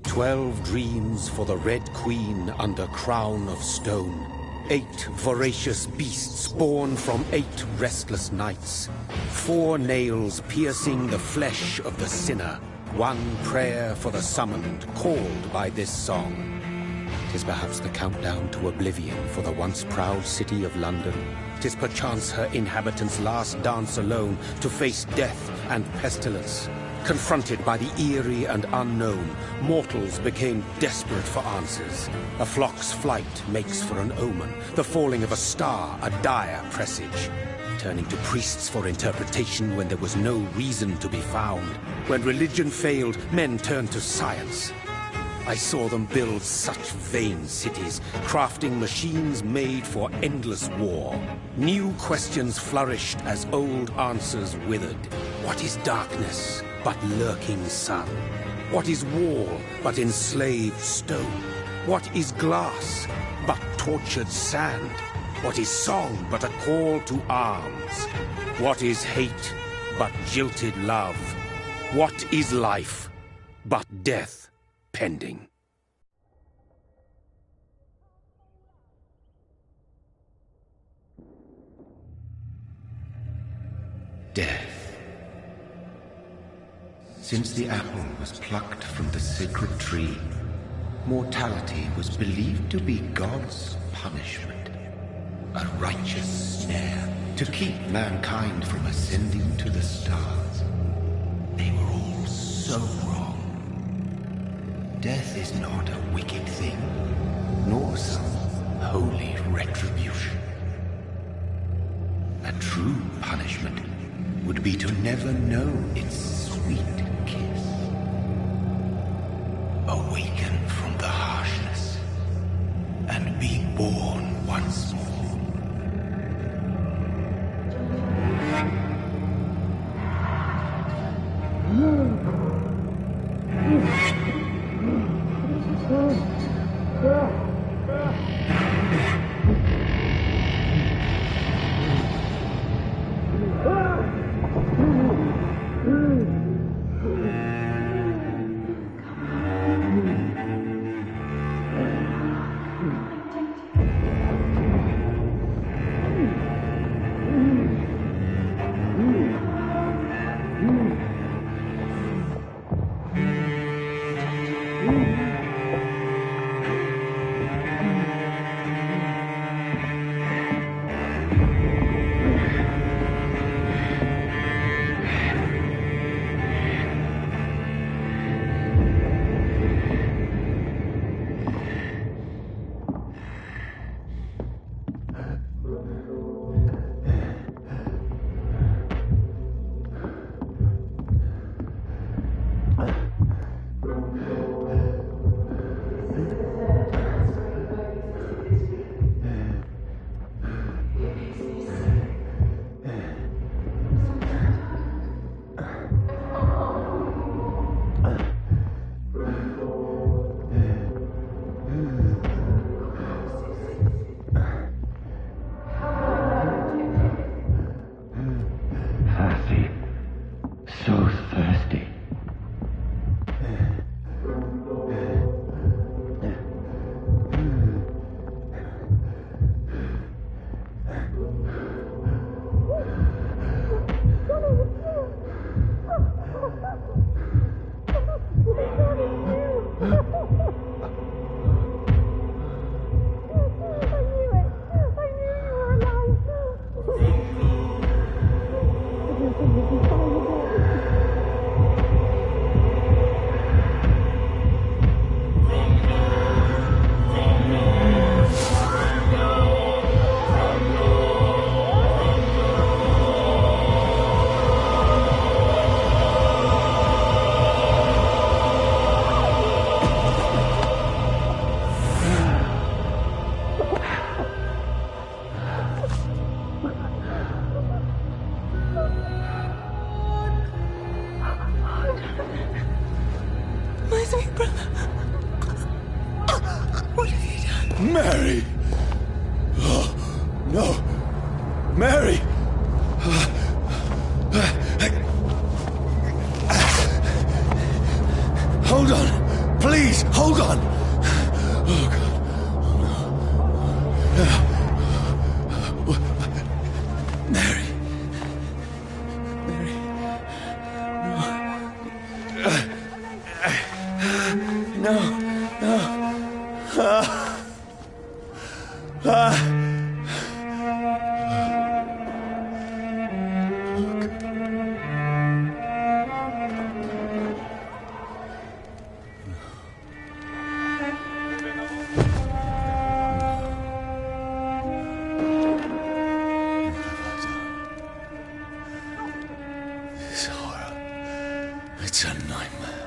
12 dreams for the Red Queen under crown of stone. 8 voracious beasts born from 8 restless nights. 4 nails piercing the flesh of the sinner. 1 prayer for the summoned, called by this song. 'Tis perhaps the countdown to oblivion for the once proud city of London. 'Tis perchance her inhabitants' last dance alone to face death and pestilence. Confronted by the eerie and unknown, mortals became desperate for answers. A flock's flight makes for an omen, the falling of a star a dire presage. Turning to priests for interpretation when there was no reason to be found. When religion failed, men turned to science. I saw them build such vain cities, crafting machines made for endless war. New questions flourished as old answers withered. What is darkness but lurking sun? What is wall but enslaved stone? What is glass but tortured sand? What is song but a call to arms? What is hate but jilted love? What is life but death pending? Death. Since the apple was plucked from the sacred tree, mortality was believed to be God's punishment. A righteous snare to keep mankind from ascending to the stars. They were all so wrong. Death is not a wicked thing, nor some holy retribution. A true punishment would be to never know its sweet kiss. Awaken from the harshness and be born once more. Mary! Oh, no! Mary! Hold on! Please, hold on! Oh, God. Mary. Mary. No. No. This horror. It's a nightmare.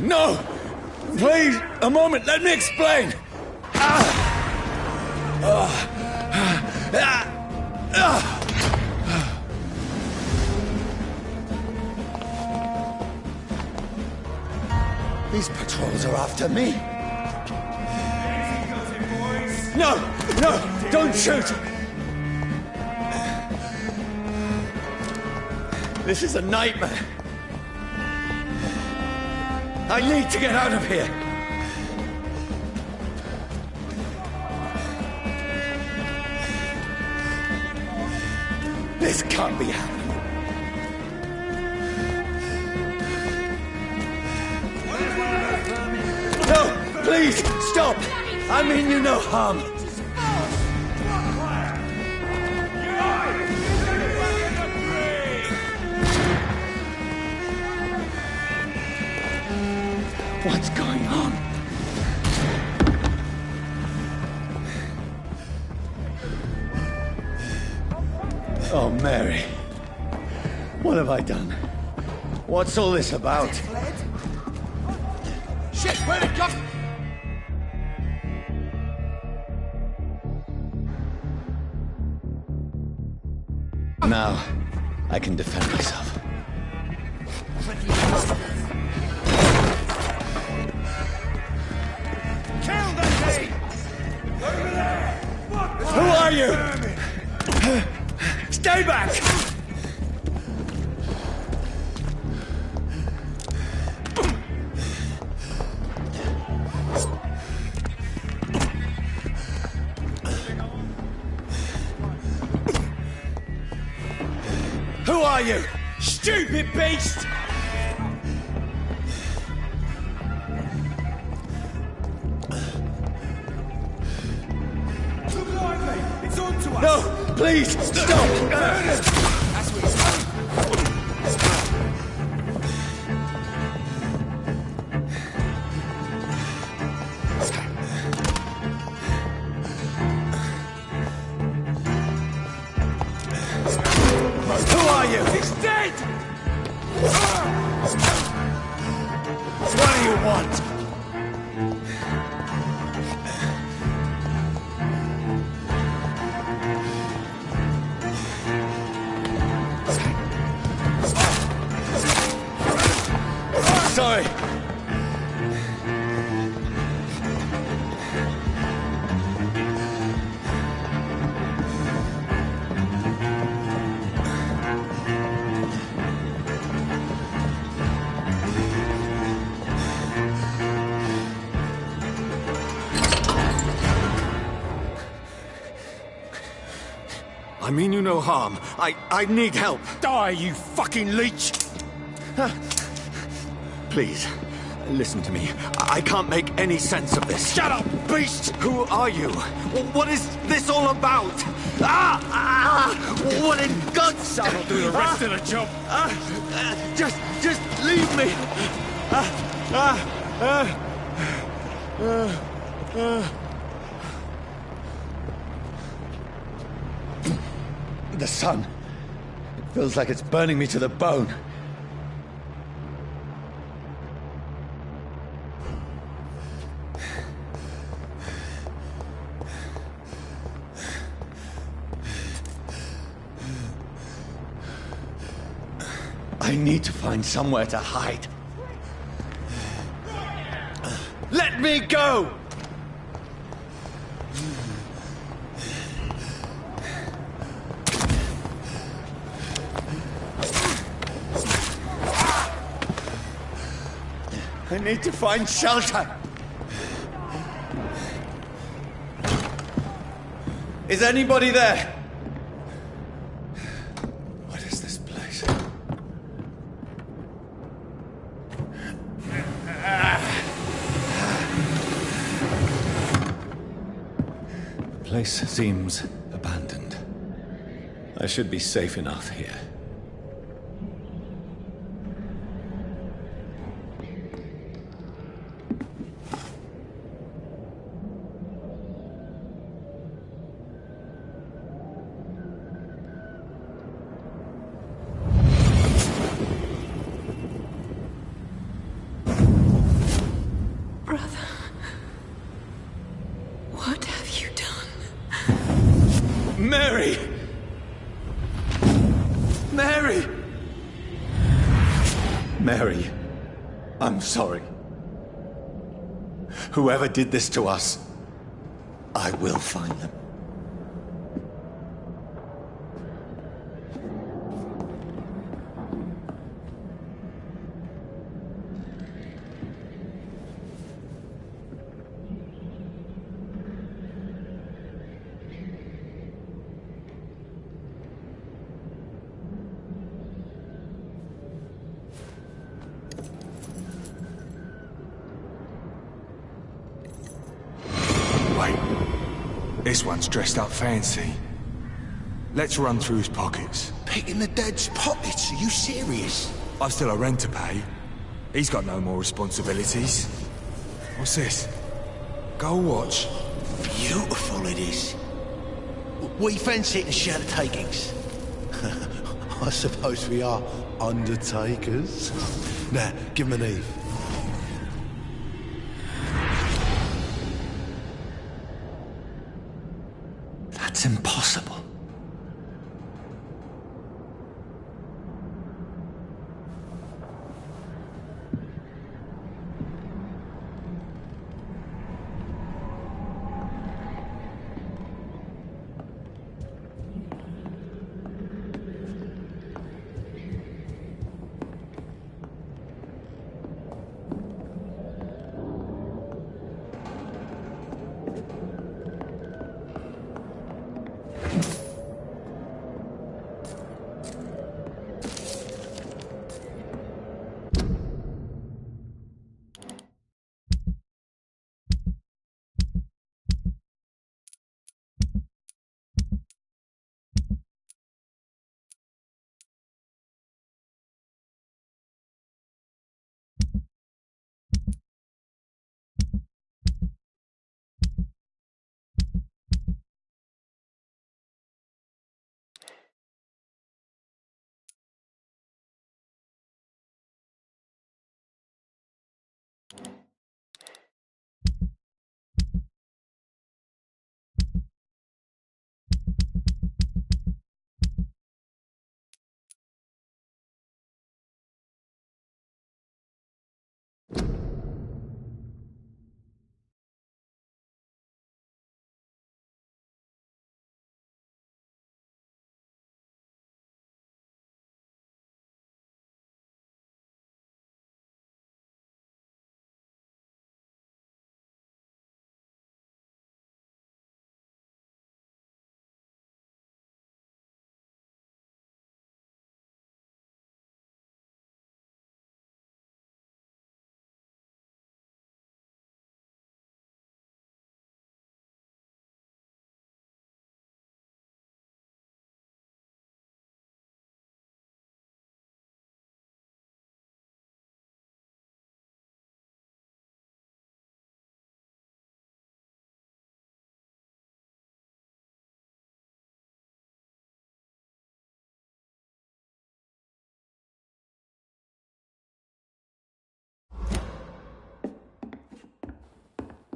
No! Please, a moment, let me explain! These patrols are after me. No! No! Don't shoot! This is a nightmare. I need to get out of here. This can't be happening. No, please, stop! I mean you no harm. What's going on? Oh, Mary. What have I done? What's all this about? Shit, where'd it go? Now, I can defend myself. Who are you? Stay back! Who are you? Stupid beast! No, please, stop! That's what he's done. Who are you? He's dead! What do you want? Sorry. I mean you no harm. I need help. Die, you fucking leech! Please, listen to me. I can't make any sense of this. Shut up, beast! Who are you? What is this all about? What in God's name? That'll do the rest of the job. Just leave me. The sun. It feels like it's burning me to the bone. I need to find somewhere to hide. Let me go! I need to find shelter. Is anybody there? What is this place? The place seems abandoned. I should be safe enough here. Brother, what have you done? Mary! Mary! Mary, I'm sorry. Whoever did this to us, I will find them. Wait. This one's dressed up fancy. Let's run through his pockets. Picking the dead's pockets? Are you serious? I've still a rent to pay. He's got no more responsibilities. What's this? Gold watch. Beautiful it is. We fancy it and share the takings. I suppose we are undertakers. Now, give him an Eve. That's impossible.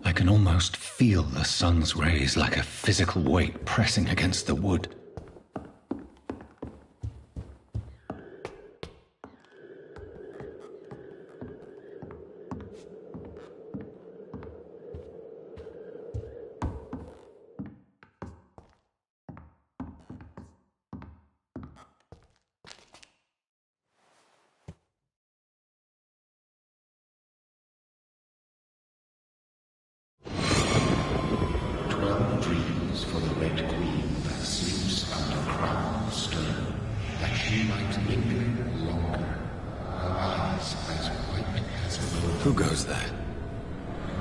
I can almost feel the sun's rays like a physical weight pressing against the wood. Who goes there?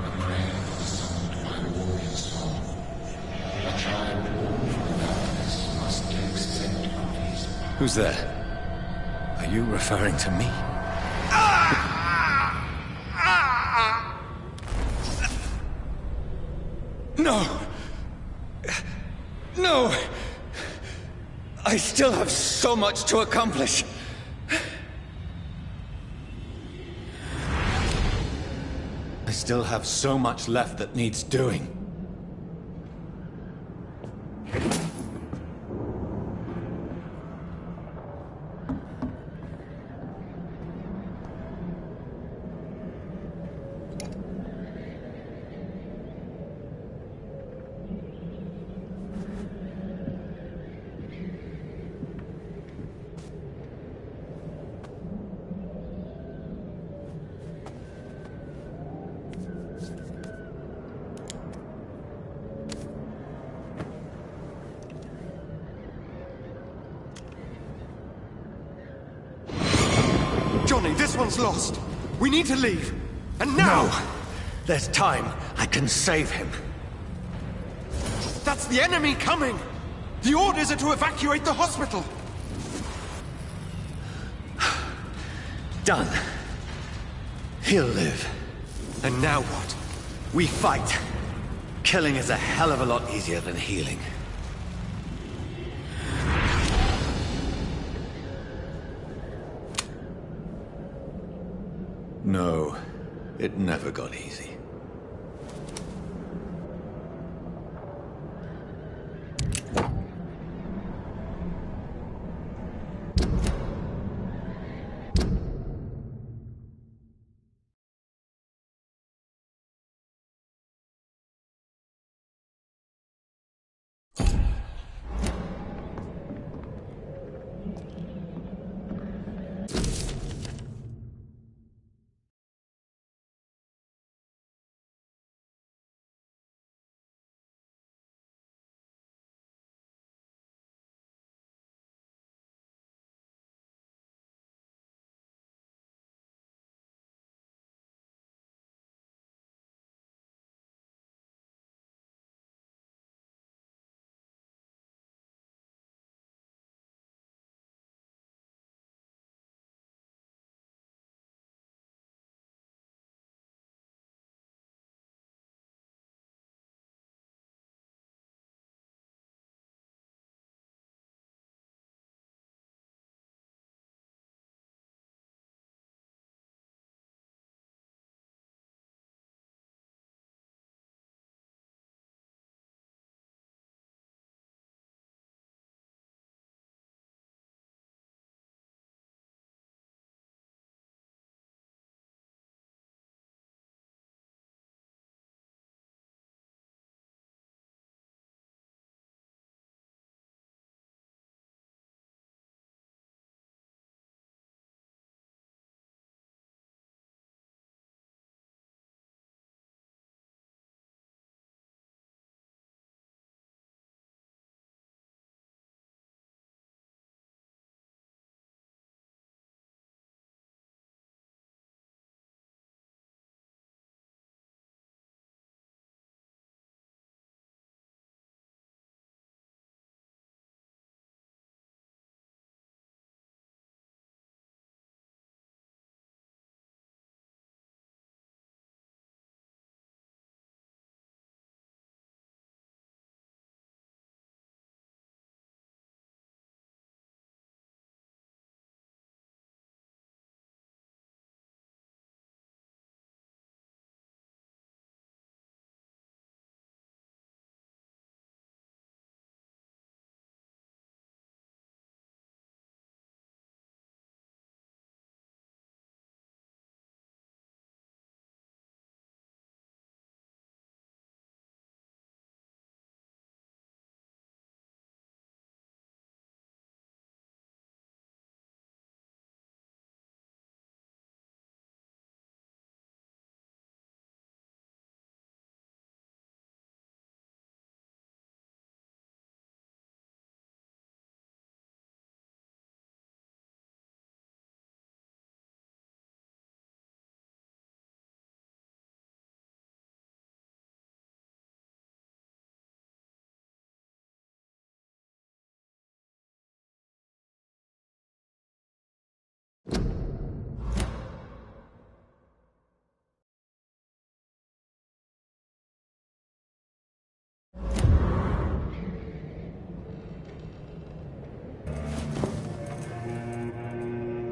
A prayer summoned by warrior song. A child born from darkness must take scent of his power. Who's there? Are you referring to me? No! No! I still have so much to accomplish. I still have so much left that needs doing. Johnny, this one's lost. We need to leave. And now! No! There's time. I can save him. That's the enemy coming! The orders are to evacuate the hospital! Done. He'll live. And now what? We fight. Killing is a hell of a lot easier than healing. No, it never got easy.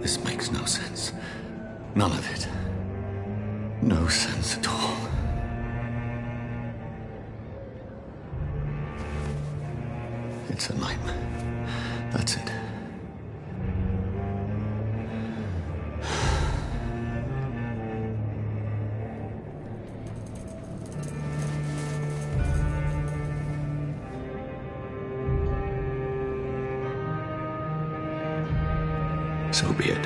This makes no sense. None of it. No sense at all. It's a nightmare. That's it. So be it.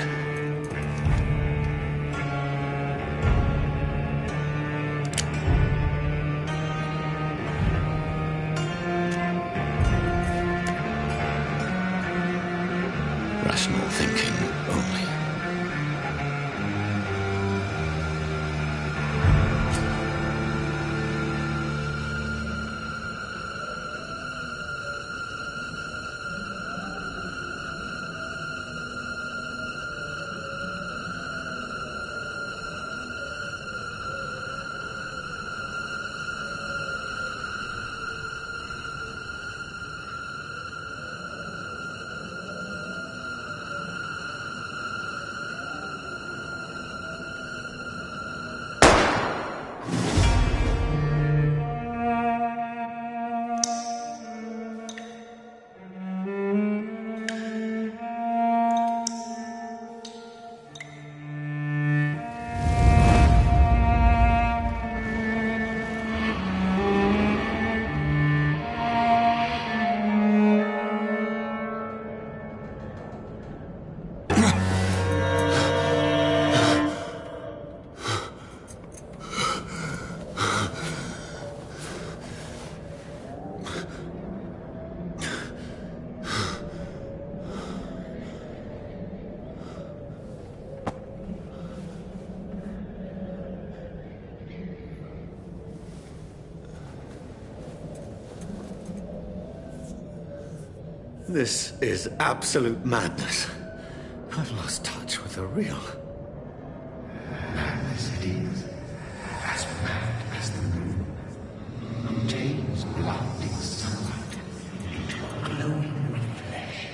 Rational thinking only. This is absolute madness. I've lost touch with the real. Madness it is. As mad as the moon. Obtains blinding sunlight into a glowing flesh.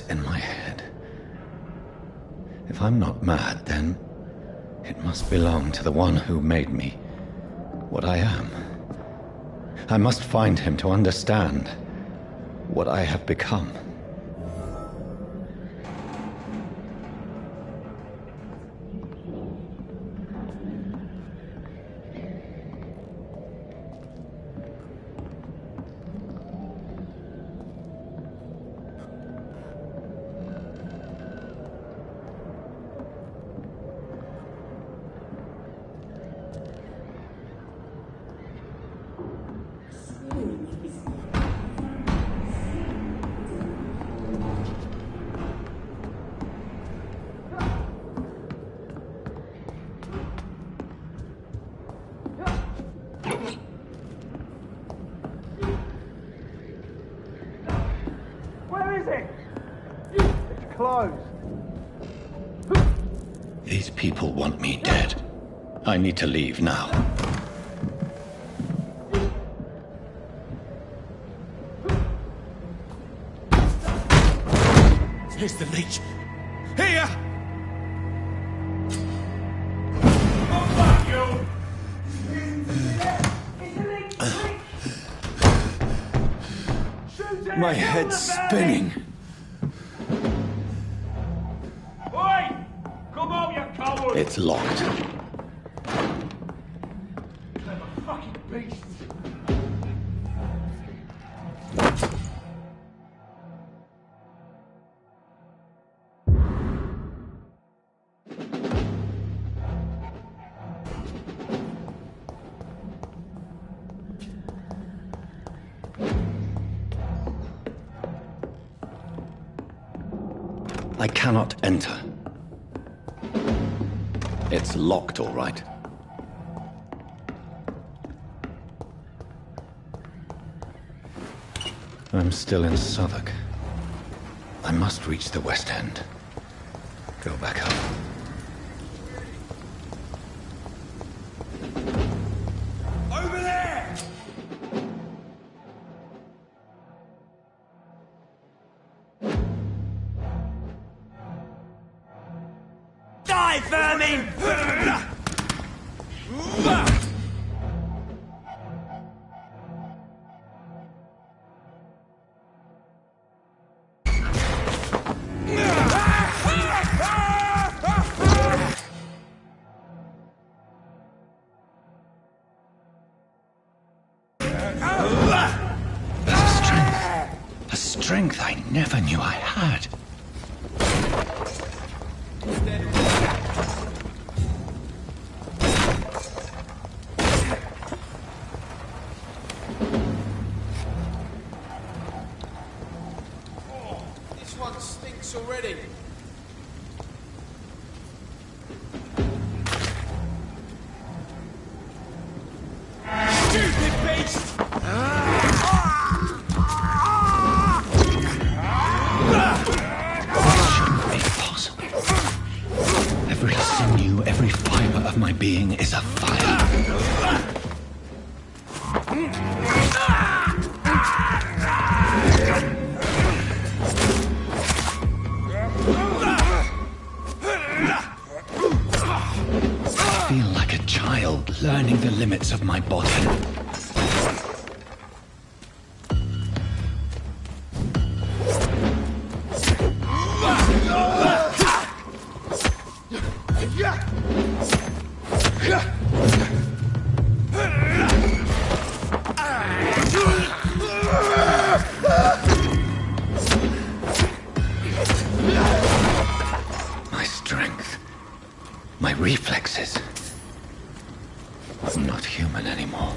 In my head. If I'm not mad, then it must belong to the one who made me what I am. I must find him to understand what I have become. closed. These people want me dead. I need to leave now. Here's the leech. Here! My head's spinning. Oi! Come out, you coward! It's locked. Clever fucking beasts! I cannot enter. It's locked, all right. I'm still in Southwark. I must reach the West End. Go back up. Over there! Die, vermin! A strength I never knew I had. This one stinks already. Stupid beast! Shouldn't be possible. Every sinew, every fiber of my being is afire. I feel like a child learning the limits of my body. My strength, my reflexes. I'm not human anymore.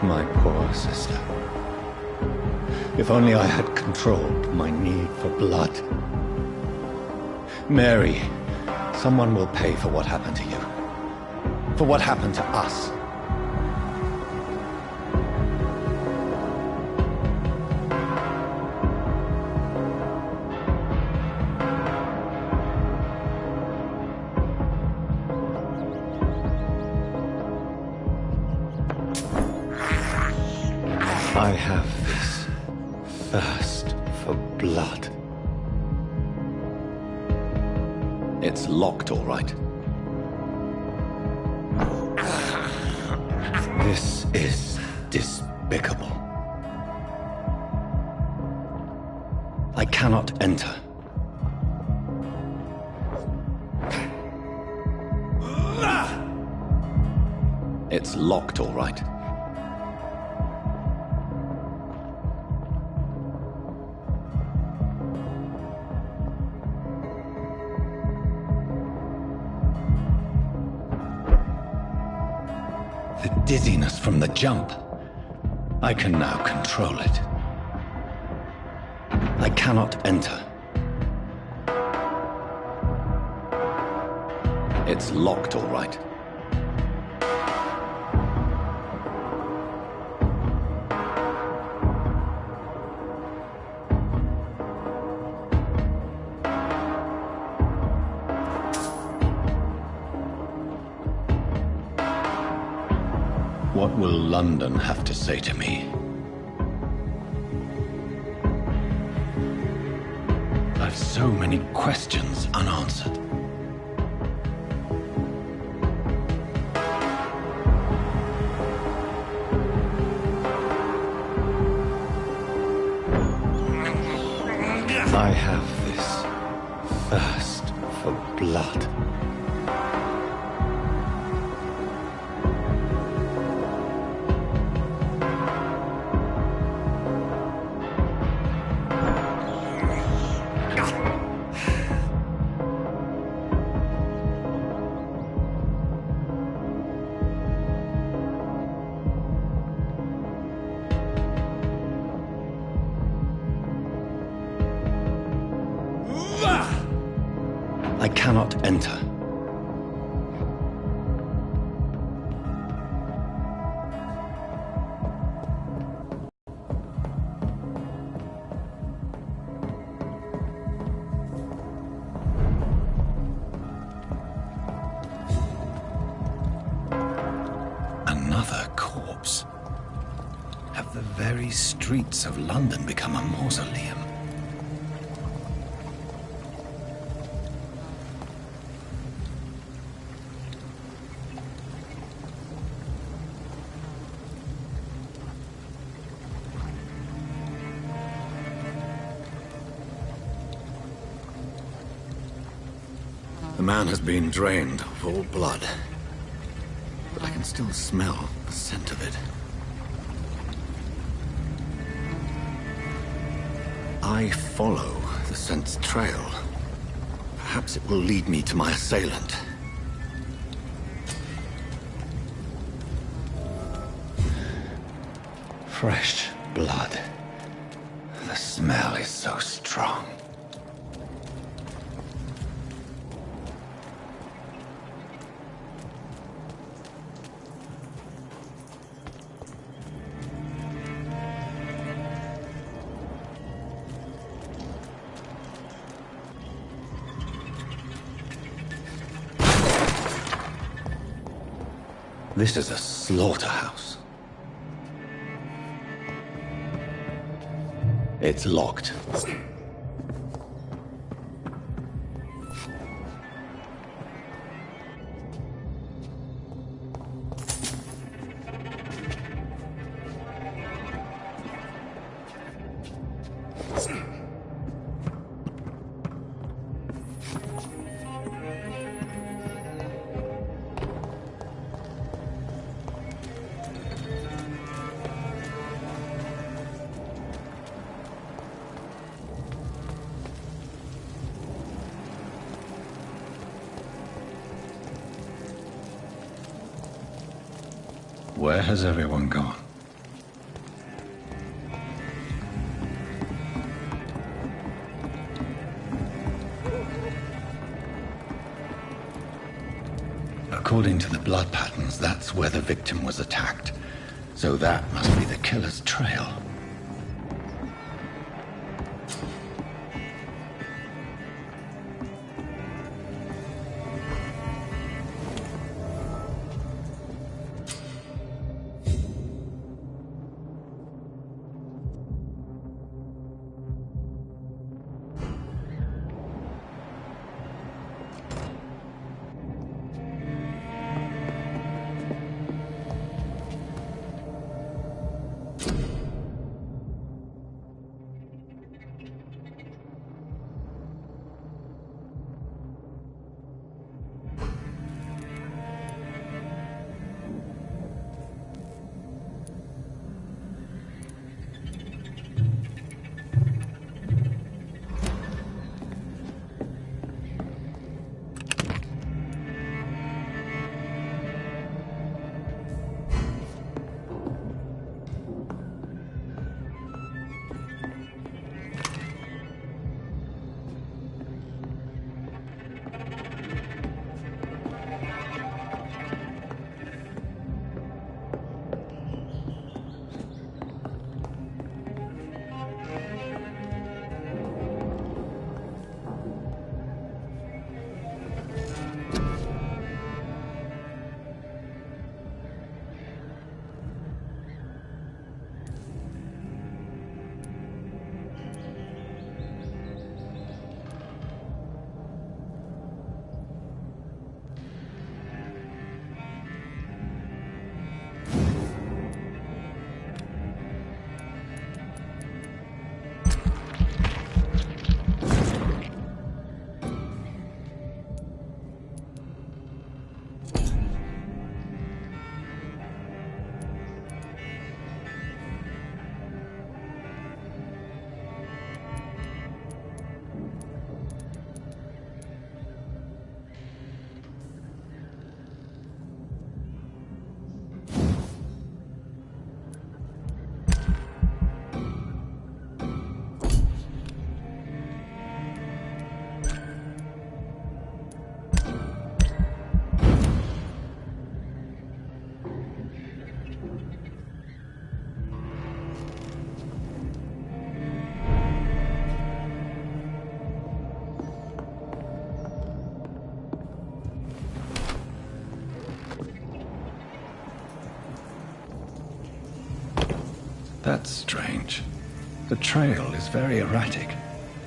My poor sister. If only I had controlled my need for blood. Mary, someone will pay for what happened to you. For what happened to us. I have this thirst for blood. It's locked, all right. This is despicable. I cannot enter. It's locked, all right. The dizziness from the jump. I can now control it. I cannot enter. It's locked, all right. What will London have to say to me? I've so many questions unanswered. I have this thirst for blood. I cannot enter. Another corpse. Have the very streets of London become a mausoleum? The man has been drained of all blood, but I can still smell the scent of it. I follow the scent's trail. Perhaps it will lead me to my assailant. Fresh blood. The smell is so strong. This is a slaughterhouse. It's locked. Where has everyone gone? According to the blood patterns, that's where the victim was attacked. So that must be the killer's trail. That's strange. The trail is very erratic,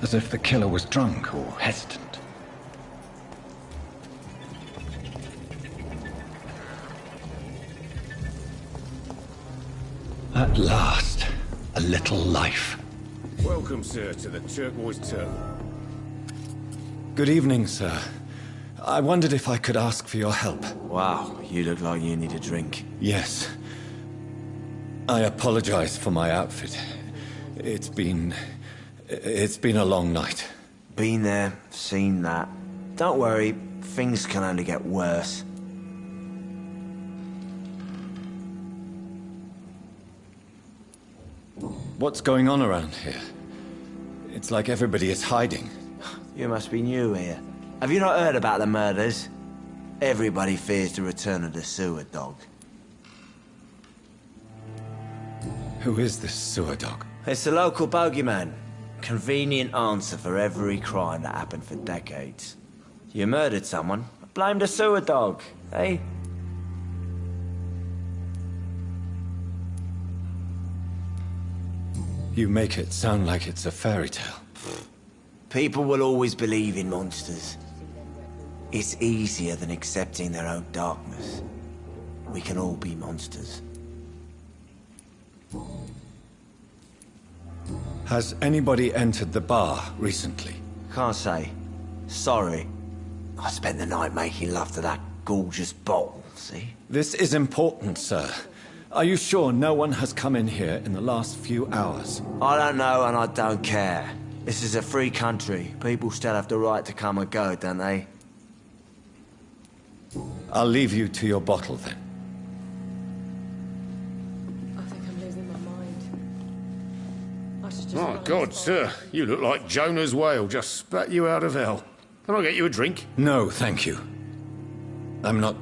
as if the killer was drunk or hesitant. At last, a little life. Welcome, sir, to the Turquoise Turtle. Good evening, sir. I wondered if I could ask for your help. Wow, you look like you need a drink. Yes. I apologize for my outfit. It's been a long night. Been there, seen that. Don't worry, things can only get worse. What's going on around here? It's like everybody is hiding. You must be new here. Have you not heard about the murders? Everybody fears the return of the sewer dog. Who is this sewer dog? It's the local bogeyman. Convenient answer for every crime that happened for decades. You murdered someone, blame the sewer dog, eh? You make it sound like it's a fairy tale. People will always believe in monsters. It's easier than accepting their own darkness. We can all be monsters. Has anybody entered the bar recently? Can't say. Sorry. I spent the night making love to that gorgeous bottle, see? This is important, sir. Are you sure no one has come in here in the last few hours? I don't know and I don't care. This is a free country. People still have the right to come and go, don't they? I'll leave you to your bottle then. I think I'm losing my mind. I should just My God, sir, you look like Jonah's whale just spat you out of hell. Can I get you a drink? No, thank you. I'm not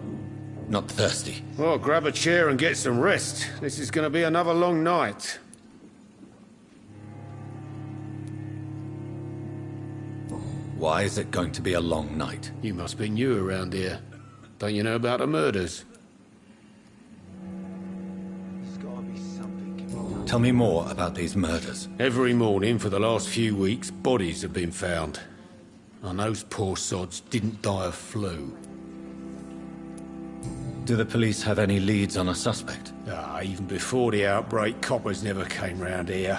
thirsty. Well, grab a chair and get some rest. This is going to be another long night. Why is it going to be a long night? You must be new around here. Don't you know about the murders? There's gotta be something can be done. Tell me more about these murders. Every morning for the last few weeks, bodies have been found. And those poor sods didn't die of flu. Do the police have any leads on a suspect? Even before the outbreak, coppers never came round here.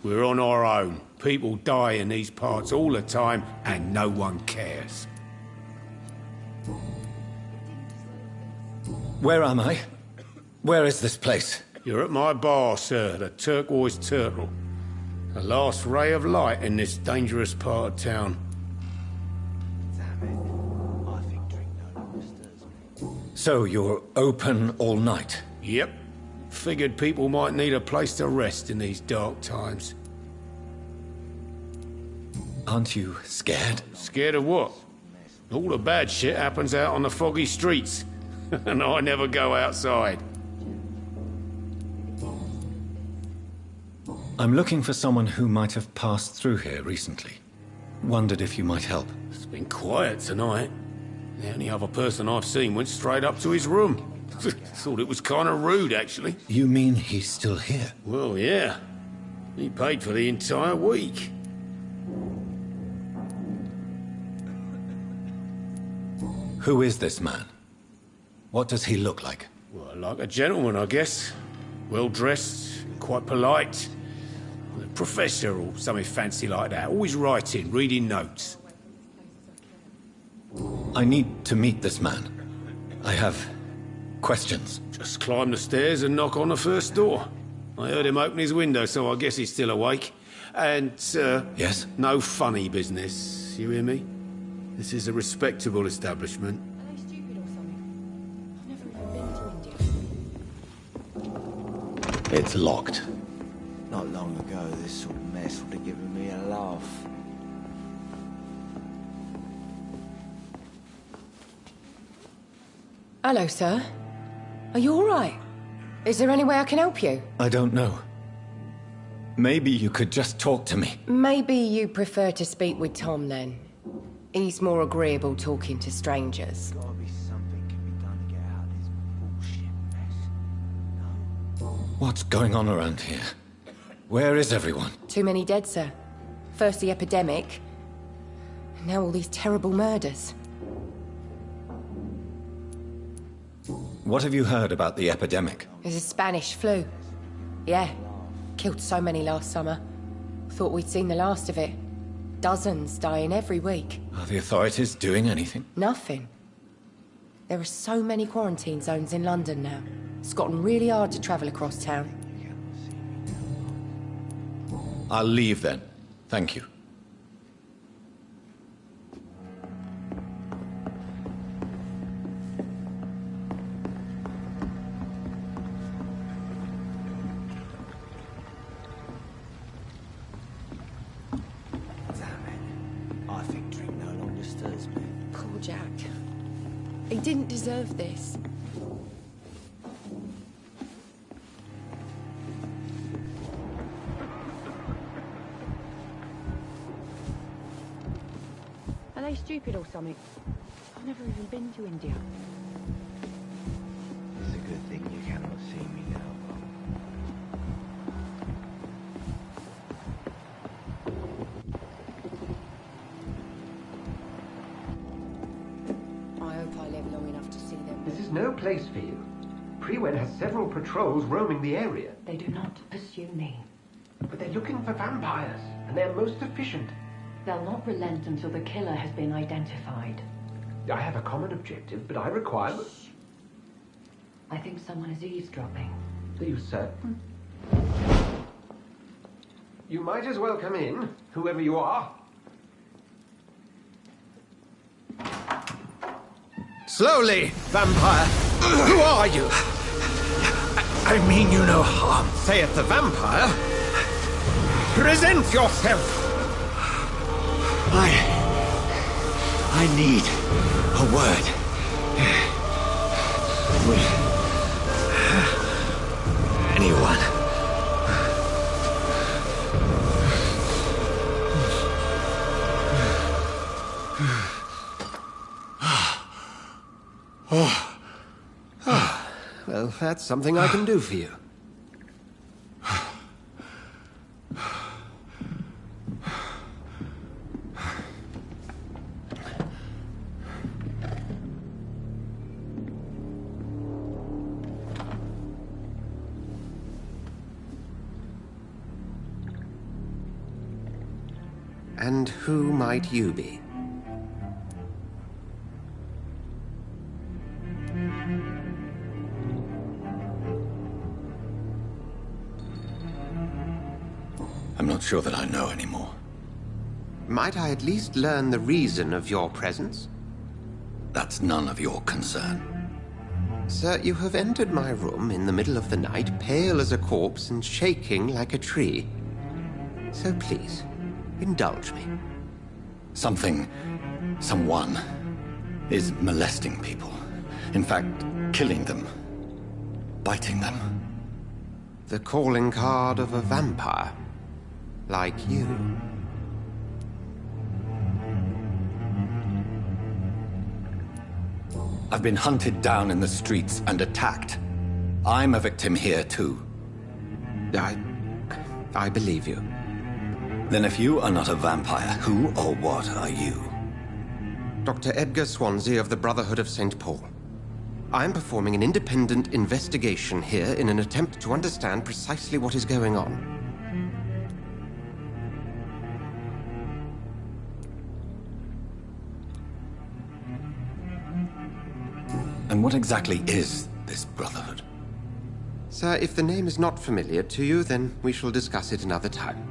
We're on our own. People die in these parts all the time, and no one cares. Where am I? Where is this place? You're at my bar, sir, the Turquoise Turtle. The last ray of light in this dangerous part of town. Damn it. I think drink no longer stirs me. So you're open all night? Yep. Figured people might need a place to rest in these dark times. Aren't you scared? Scared of what? All the bad shit happens out on the foggy streets. And I never go outside. I'm looking for someone who might have passed through here recently. Wondered if you might help. It's been quiet tonight. The only other person I've seen went straight up to his room. Thought it was kind of rude, actually. You mean he's still here? Well, yeah. He paid for the entire week. Who is this man? What does he look like? Well, like a gentleman, I guess. Well-dressed, quite polite. A professor or something fancy like that. Always writing, reading notes. I need to meet this man. I have questions. Just climb the stairs and knock on the first door. I heard him open his window, so I guess he's still awake. And, Yes? no funny business. You hear me? This is a respectable establishment. Are they stupid or something? I've never even been to India. It's locked. Not long ago, this sort of mess would have given me a laugh. Hello, sir. Are you all right? Is there any way I can help you? I don't know. Maybe you could just talk to me. Maybe you prefer to speak with Tom, then. He's more agreeable talking to strangers. Gotta be something can be done to get out of this bullshit mess. No. What's going on around here? Where is everyone? Too many dead, sir. First the epidemic, now all these terrible murders. What have you heard about the epidemic? There's a Spanish flu. Yeah, killed so many last summer. Thought we'd seen the last of it. Dozens dying every week. Are the authorities doing anything? Nothing. There are so many quarantine zones in London now. It's gotten really hard to travel across town. I'll leave then. Thank you. Poor Jack. He didn't deserve this. Are they stupid or something? I've never even been to India. It's a good thing you cannot see me now. I hope I live long enough to see them. This is no place for you. Prewen has several patrols roaming the area. They do not pursue me. But they're looking for vampires, and they're most efficient. They'll not relent until the killer has been identified. I have a common objective, but I require... I think someone is eavesdropping. Are you certain? You might as well come in, whoever you are. Slowly, vampire. Who are you? I mean you no harm. Saith the vampire. Present yourself. I need a word. With anyone. Well, that's something I can do for you. And who might you be? I'm not sure that I know anymore. Might I at least learn the reason of your presence? That's none of your concern. Sir, you have entered my room in the middle of the night, pale as a corpse and shaking like a tree. So please, indulge me. Someone is molesting people. In fact, killing them. Biting them. The calling card of a vampire. Like you. I've been hunted down in the streets and attacked. I'm a victim here, too. I believe you. Then if you are not a vampire, who or what are you? Dr. Edgar Swansea of the Brotherhood of St. Paul. I am performing an independent investigation here in an attempt to understand precisely what is going on. And what exactly is this Brotherhood? Sir, if the name is not familiar to you, then we shall discuss it another time.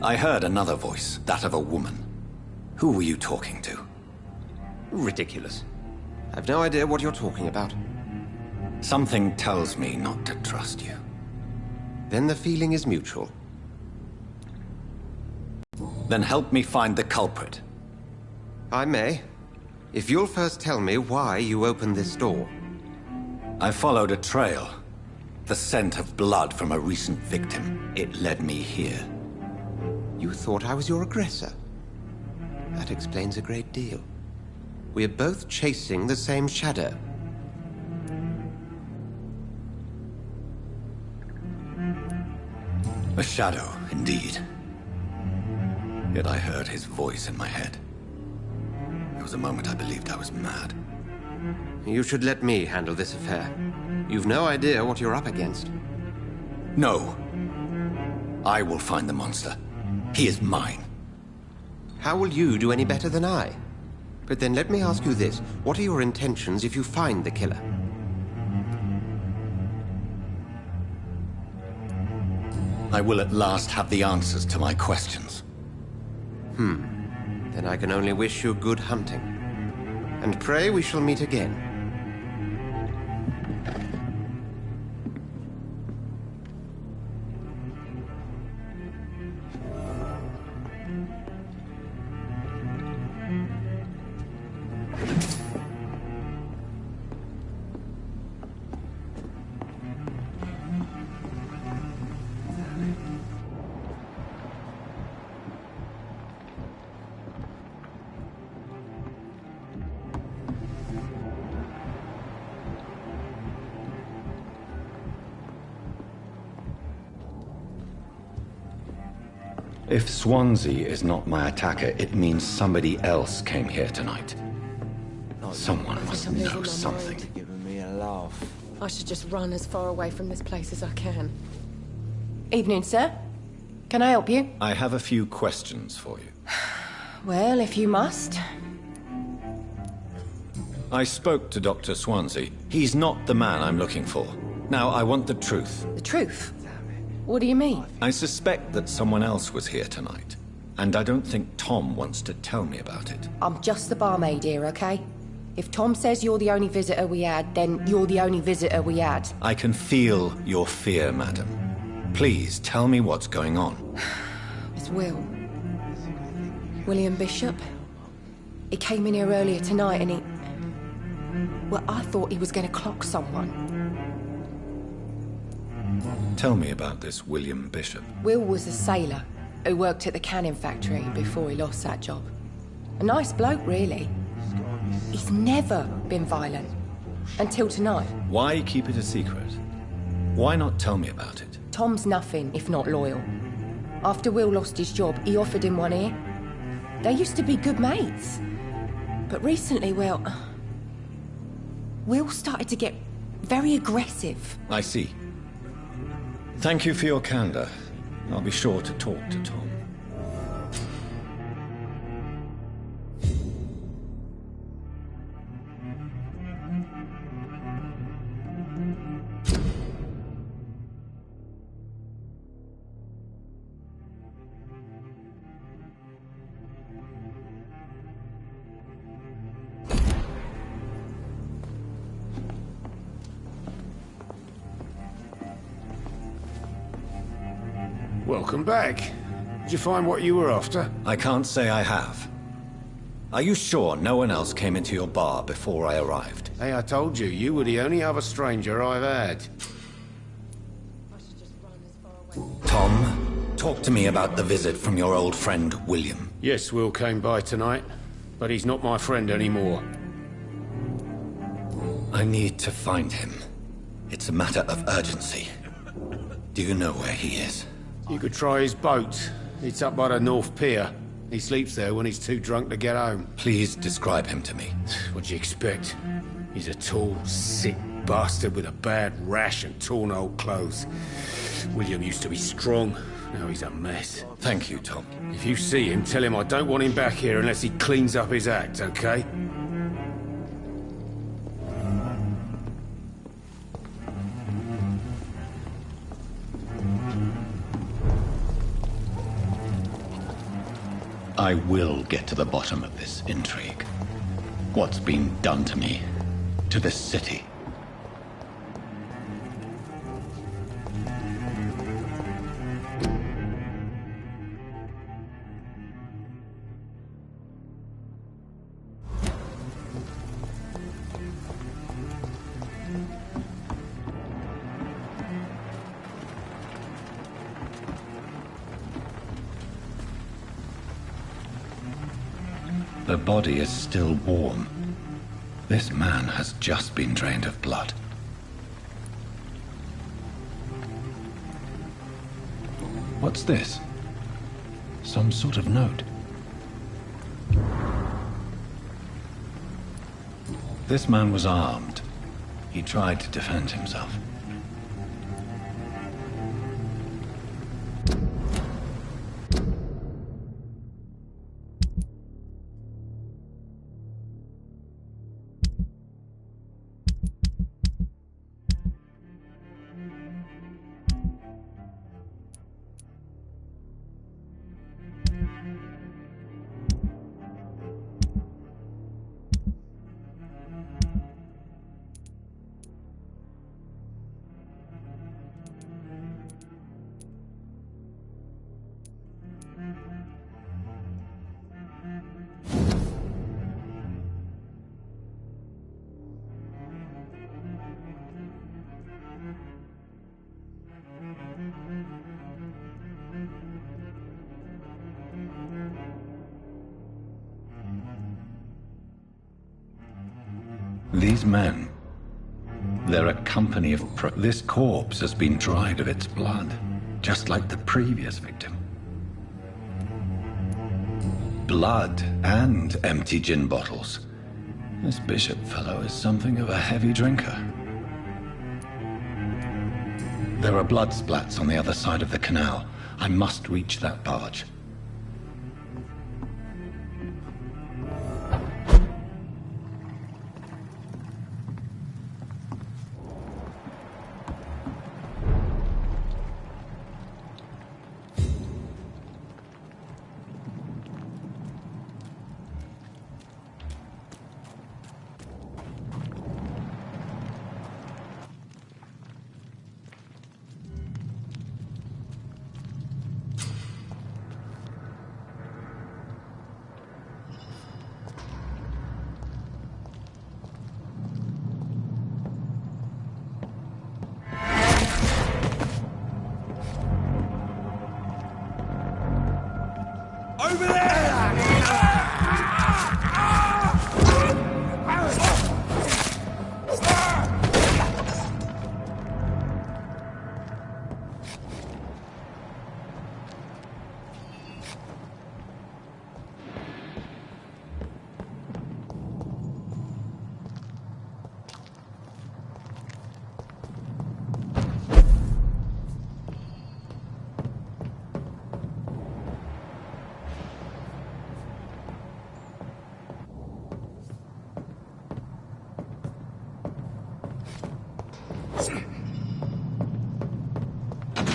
I heard another voice, that of a woman. Who were you talking to? Ridiculous. I've no idea what you're talking about. Something tells me not to trust you. Then the feeling is mutual. Then help me find the culprit. I may. If you'll first tell me why you opened this door. I followed a trail. The scent of blood from a recent victim. It led me here. You thought I was your aggressor. That explains a great deal. We are both chasing the same shadow. A shadow, indeed. Yet I heard his voice in my head. There was a moment I believed I was mad. You should let me handle this affair. You've no idea what you're up against. No. I will find the monster. He is mine. How will you do any better than I? But then let me ask you this. What are your intentions if you find the killer? I will at last have the answers to my questions. Then I can only wish you good hunting. And pray we shall meet again. If Swansea is not my attacker, it means somebody else came here tonight. Someone must know something. Giving me a laugh. I should just run as far away from this place as I can. Evening, sir. Can I help you? I have a few questions for you. Well, if you must. I spoke to Dr. Swansea. He's not the man I'm looking for. Now, I want the truth. The truth? What do you mean? I suspect that someone else was here tonight. And I don't think Tom wants to tell me about it. I'm just the barmaid here, okay? If Tom says you're the only visitor we had, then you're the only visitor we had. I can feel your fear, madam. Please, tell me what's going on. It's Will. William Bishop. He came in here earlier tonight and he... Well, I thought he was going to clock someone. Tell me about this William Bishop. Will was a sailor who worked at the cannon factory before he lost that job. A nice bloke, really. He's never been violent. Until tonight. Why keep it a secret? Why not tell me about it? Tom's nothing if not loyal. After Will lost his job, he offered him one here. They used to be good mates. But recently, well... Will started to get very aggressive. I see. Thank you for your candor. I'll be sure to talk to Tom. Welcome back. Did you find what you were after? I can't say I have. Are you sure no one else came into your bar before I arrived? Hey, I told you, you were the only other stranger I've had. Tom, talk to me about the visit from your old friend, William. Yes, Will came by tonight, but he's not my friend anymore. I need to find him. It's a matter of urgency. Do you know where he is? You could try his boat. It's up by the North Pier. He sleeps there when he's too drunk to get home. Please describe him to me. What'd you expect? He's a tall, sick bastard with a bad rash and torn old clothes. William used to be strong. Now he's a mess. Thank you, Tom. If you see him, tell him I don't want him back here unless he cleans up his act, okay? I will get to the bottom of this intrigue. What's been done to me, to this city. The body is still warm. This man has just been drained of blood. What's this? Some sort of note. This man was armed. He tried to defend himself. These men, they're a company of This corpse has been dried of its blood, just like the previous victim. Blood and empty gin bottles. This Bishop fellow is something of a heavy drinker. There are blood splats on the other side of the canal. I must reach that barge.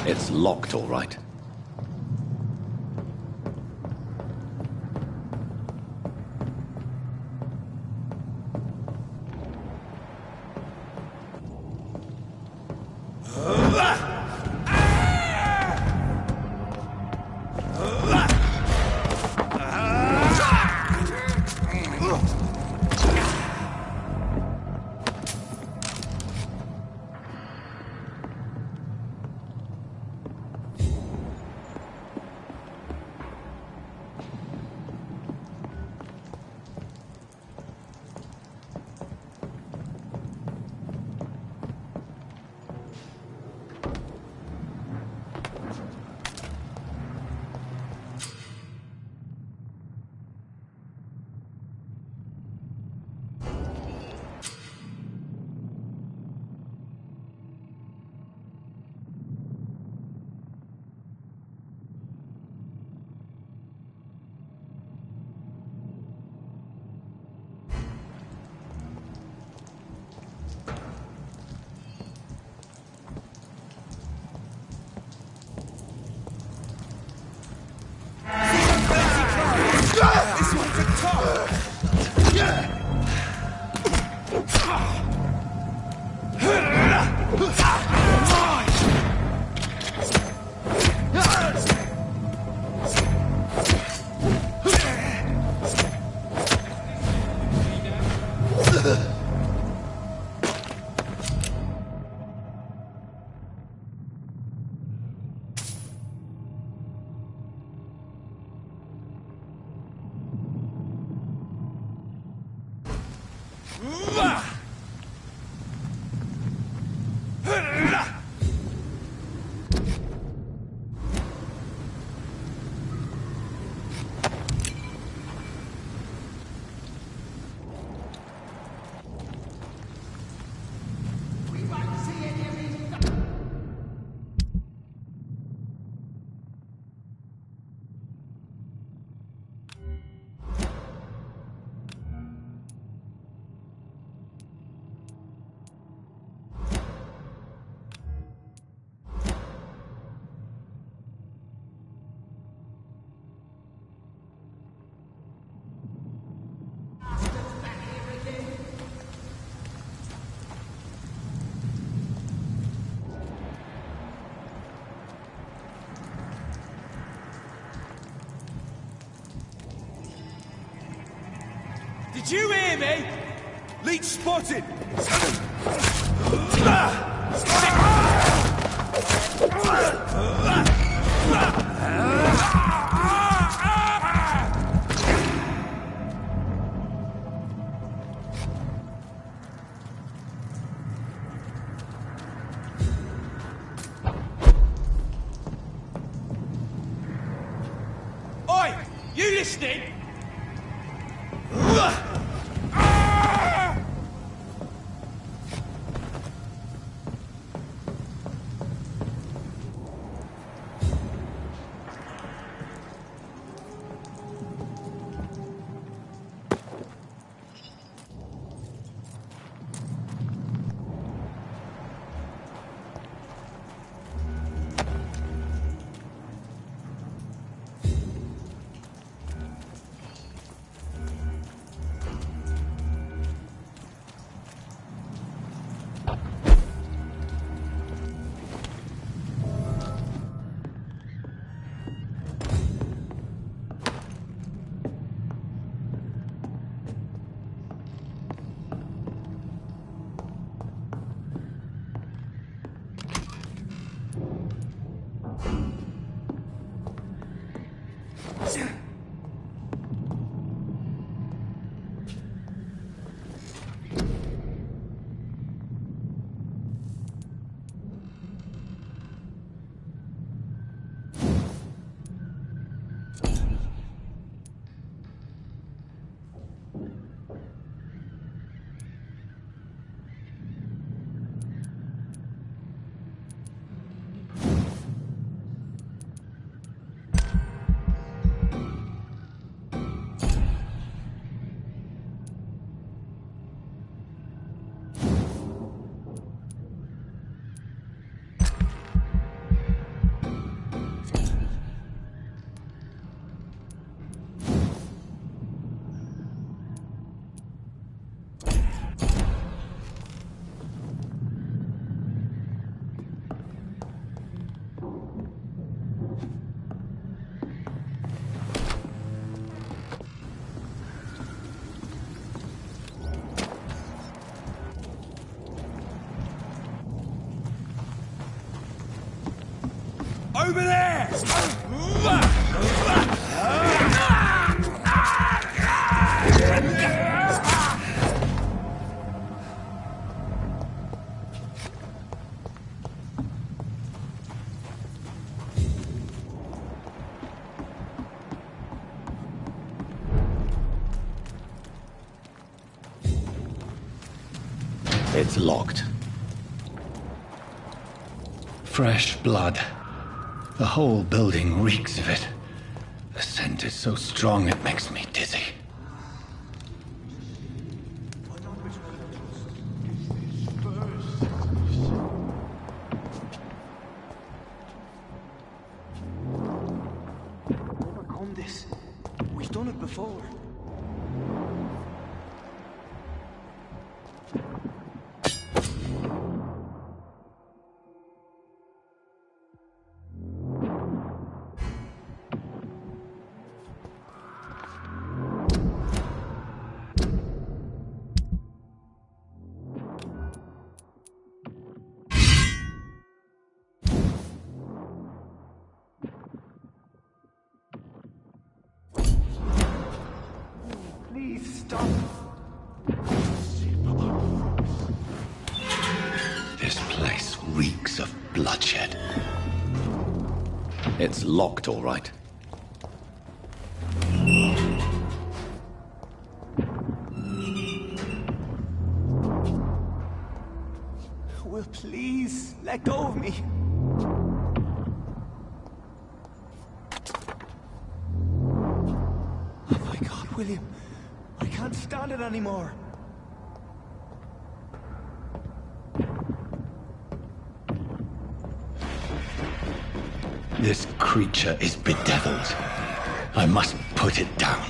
It's locked, all right. Did you hear me? Leech spotted! Oi! You listening? Over there! It's locked. Fresh blood. The whole building reeks of it. The scent is so strong it makes me dizzy. Overcome this. We've done it before. Please stop. This place reeks of bloodshed. It's locked, all right. Will please let go of me. Oh my God, William. I can't stand it anymore. This creature is bedeviled. I must put it down.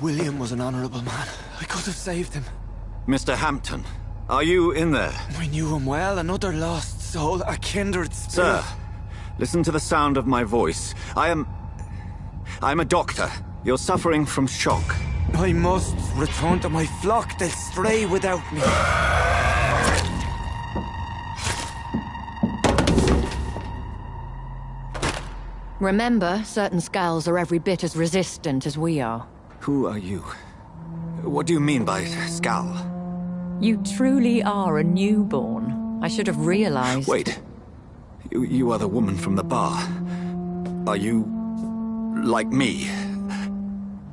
William was an honorable man. I could have saved him. Mr. Hampton, are you in there? I knew him well, another lost soul, a kindred spirit. Sir, listen to the sound of my voice. I'm a doctor. You're suffering from shock. I must return to my flock. They'll stray without me. Remember, certain skulls are every bit as resistant as we are. Who are you? What do you mean by skull? You truly are a newborn. I should have realized. Wait. You are the woman from the bar. Are you... like me?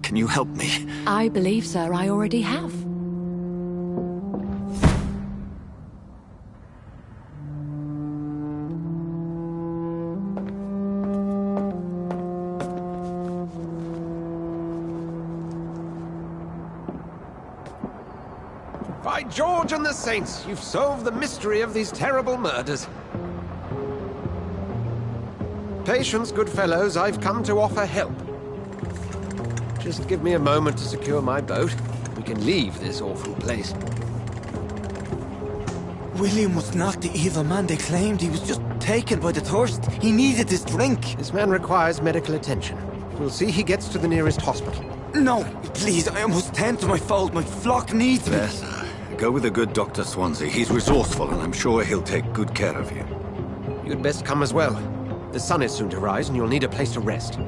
Can you help me? I believe, sir, I already have. By George and the Saints, you've solved the mystery of these terrible murders. Patience, good fellows, I've come to offer help. Just give me a moment to secure my boat. We can leave this awful place. William was not the evil man they claimed. He was just taken by the thirst. He needed this drink. This man requires medical attention. We'll see he gets to the nearest hospital. No, please, I must tend to my fold. My flock needs me. Yes, sir. Go with the good Dr. Swansea. He's resourceful, and I'm sure he'll take good care of you. You'd best come as well. The sun is soon to rise, and you'll need a place to rest.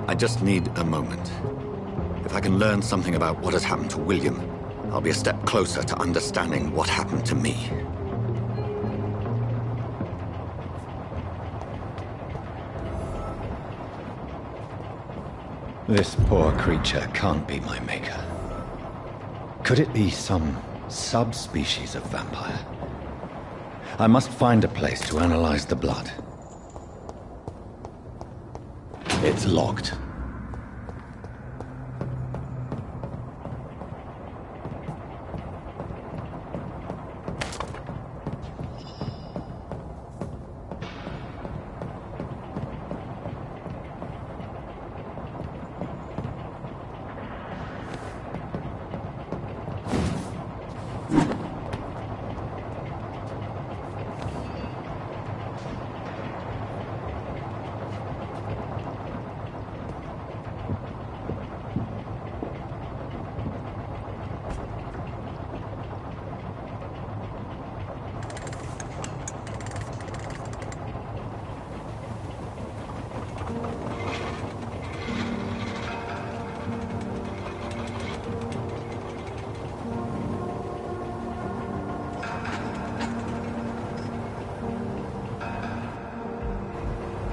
I just need a moment. If I can learn something about what has happened to William, I'll be a step closer to understanding what happened to me. This poor creature can't be my maker. Could it be some subspecies of vampire? I must find a place to analyze the blood. It's locked.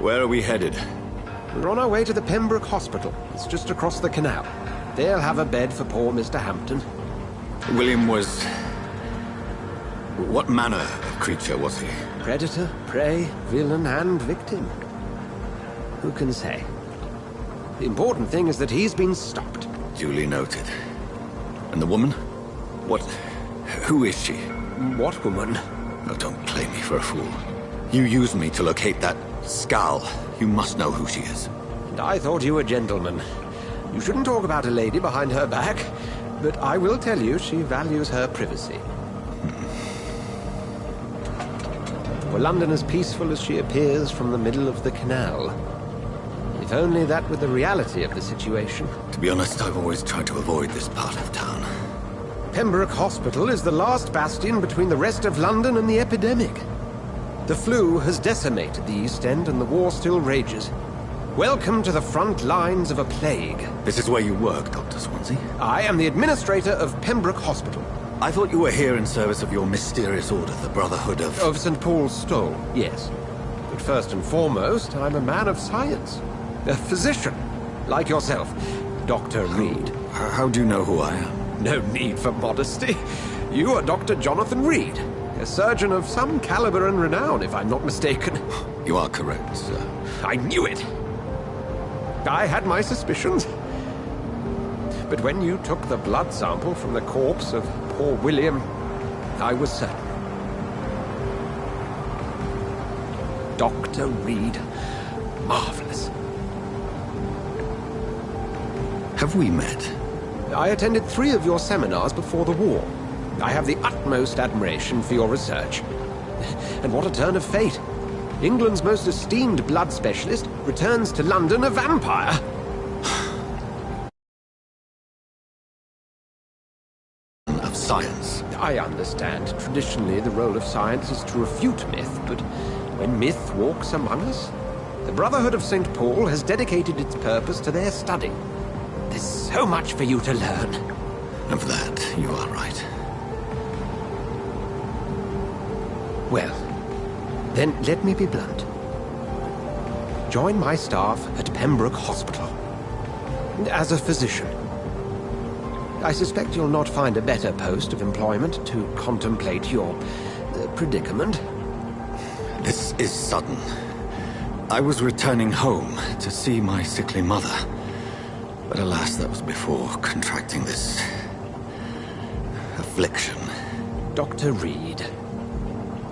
Where are we headed? We're on our way to the Pembroke Hospital. It's just across the canal. They'll have a bed for poor Mr. Hampton. William was... what manner of creature was he? Predator, prey, villain, and victim. Who can say? The important thing is that he's been stopped. Duly noted. And the woman? What... who is she? What woman? Oh, don't play me for a fool. You used me to locate that skull. You must know who she is. And I thought you a gentleman. You shouldn't talk about a lady behind her back, but I will tell you she values her privacy. Were London as peaceful as she appears from the middle of the canal? If only that were the reality of the situation. To be honest, I've always tried to avoid this part of town. Pembroke Hospital is the last bastion between the rest of London and the epidemic. The flu has decimated the East End and the war still rages. Welcome to the front lines of a plague. This is where you work, Dr. Swansea? I am the administrator of Pembroke Hospital. I thought you were here in service of your mysterious order, the Brotherhood of... Of St. Paul's Stole, yes. But first and foremost, I'm a man of science. A physician, like yourself, Dr. Reed. How do you know who I am? No need for modesty. You are Dr. Jonathan Reed. A surgeon of some caliber and renown, if I'm not mistaken. You are correct, sir. I knew it! I had my suspicions. But when you took the blood sample from the corpse of poor William, I was certain. Dr. Reed. Marvelous. Have we met? I attended 3 of your seminars before the war. I have the utmost admiration for your research. And what a turn of fate. England's most esteemed blood specialist returns to London a vampire. Of science. I understand. Traditionally, the role of science is to refute myth, but when myth walks among us, the Brotherhood of St. Paul has dedicated its purpose to their study. There's so much for you to learn. Of that, you are right. Well, then let me be blunt. Join my staff at Pembroke Hospital. As a physician. I suspect you'll not find a better post of employment to contemplate your predicament. This is sudden. I was returning home to see my sickly mother. But alas, that was before contracting this affliction. Dr. Reed,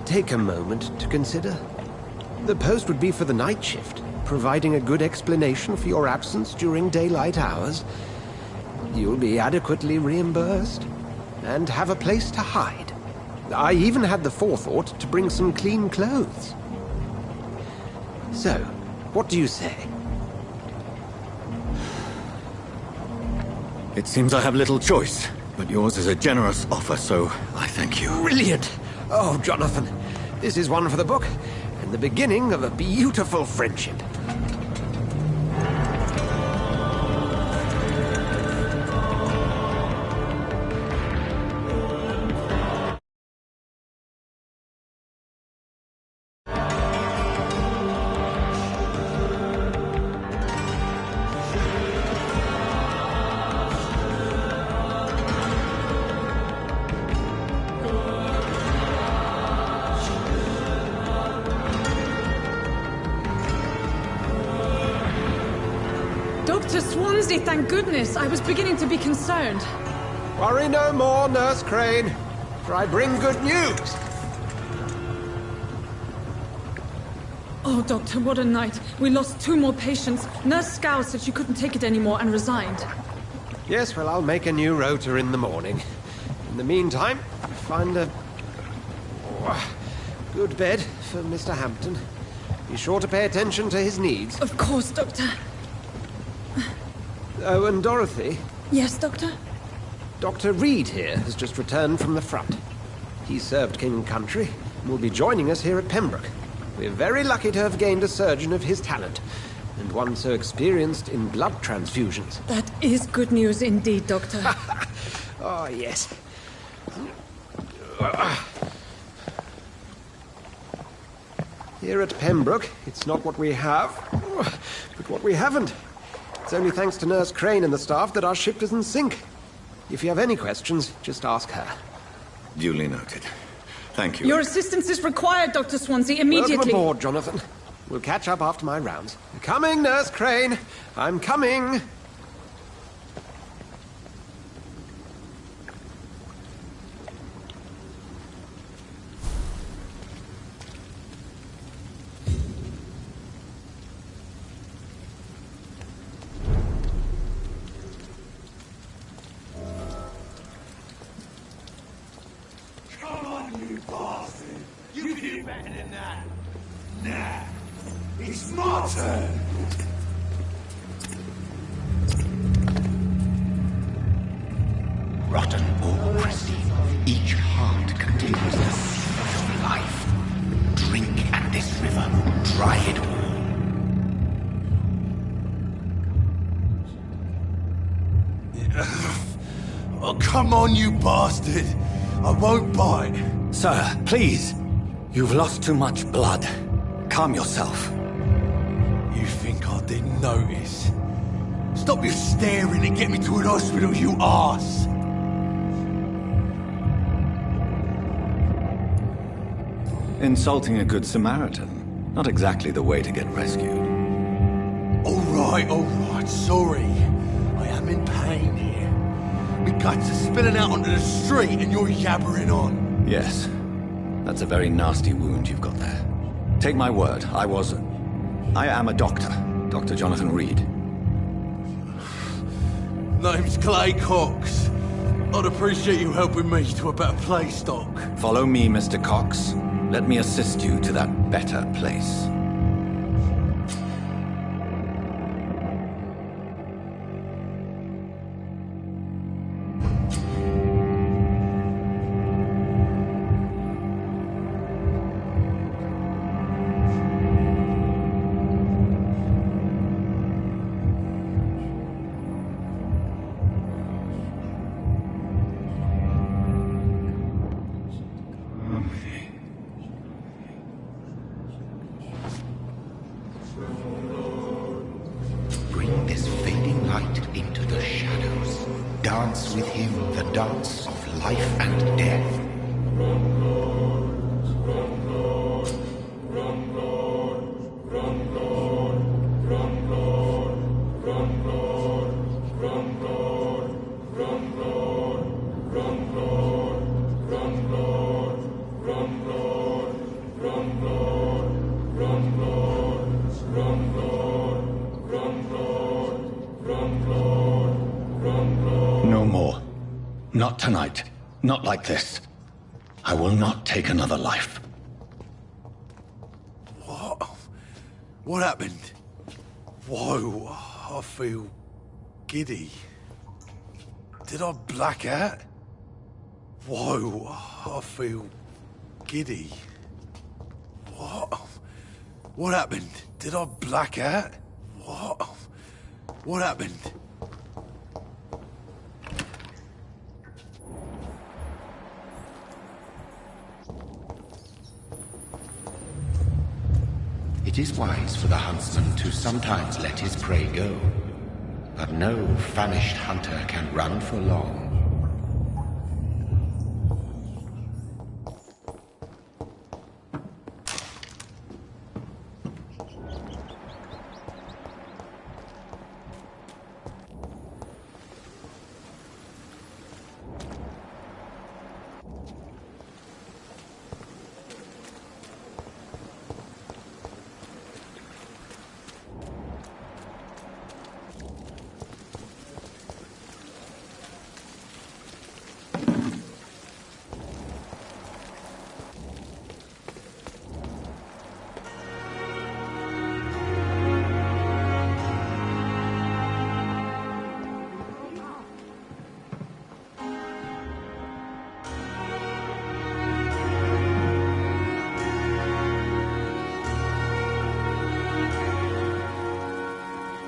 take a moment to consider. The post would be for the night shift, providing a good explanation for your absence during daylight hours. You'll be adequately reimbursed, and have a place to hide. I even had the forethought to bring some clean clothes. So, what do you say? It seems I have little choice, but yours is a generous offer, so I thank you. Brilliant! Oh, Jonathan, this is one for the book, and the beginning of a beautiful friendship. Dr. Swansea, thank goodness. I was beginning to be concerned. Worry no more, Nurse Crane, for I bring good news. Oh, Doctor, what a night. We lost 2 more patients. Nurse Scow said she couldn't take it anymore and resigned. Yes, well, I'll make a new rota in the morning. In the meantime, find a good bed for Mr. Hampton. Be sure to pay attention to his needs. Of course, Doctor. Oh, and Dorothy? Yes, Doctor? Dr. Reed here has just returned from the front. He served King and Country and will be joining us here at Pembroke. We're very lucky to have gained a surgeon of his talent, and one so experienced in blood transfusions. That is good news indeed, Doctor. Oh, yes. Here at Pembroke, it's not what we have, but what we haven't. It's only thanks to Nurse Crane and the staff that our ship doesn't sink. If you have any questions, just ask her. Duly noted. Thank you. Your assistance is required, Dr. Swansea, immediately. Welcome aboard, Jonathan. We'll catch up after my rounds. Coming, Nurse Crane. I'm coming. It's my turn! Rotten or pristine, each heart contains the seed of life. Drink at this river, dry it all. Oh, come on, you bastard! I won't bite. Sir, please. You've lost too much blood. Calm yourself. You think I didn't notice? Stop your staring and get me to an hospital, you arse! Insulting a good Samaritan. Not exactly the way to get rescued. All right, sorry. I am in pain here. My guts are spilling out onto the street and you're yabbering on. Yes. That's a very nasty wound you've got there. Take my word, I am a doctor. Dr. Jonathan Reed. Name's Clay Cox. I'd appreciate you helping me to a better place, Doc. Follow me, Mr. Cox. Let me assist you to that better place. Bring this fading light into the shadows. Dance with him the dance of life and death. No more. Not tonight. Not like this. I will not take another life. What? What happened? Whoa, I feel giddy. Did I black out? Whoa, I feel giddy. What? What happened? Did I black out? What? What happened? It is wise for the huntsman to sometimes let his prey go, but no famished hunter can run for long.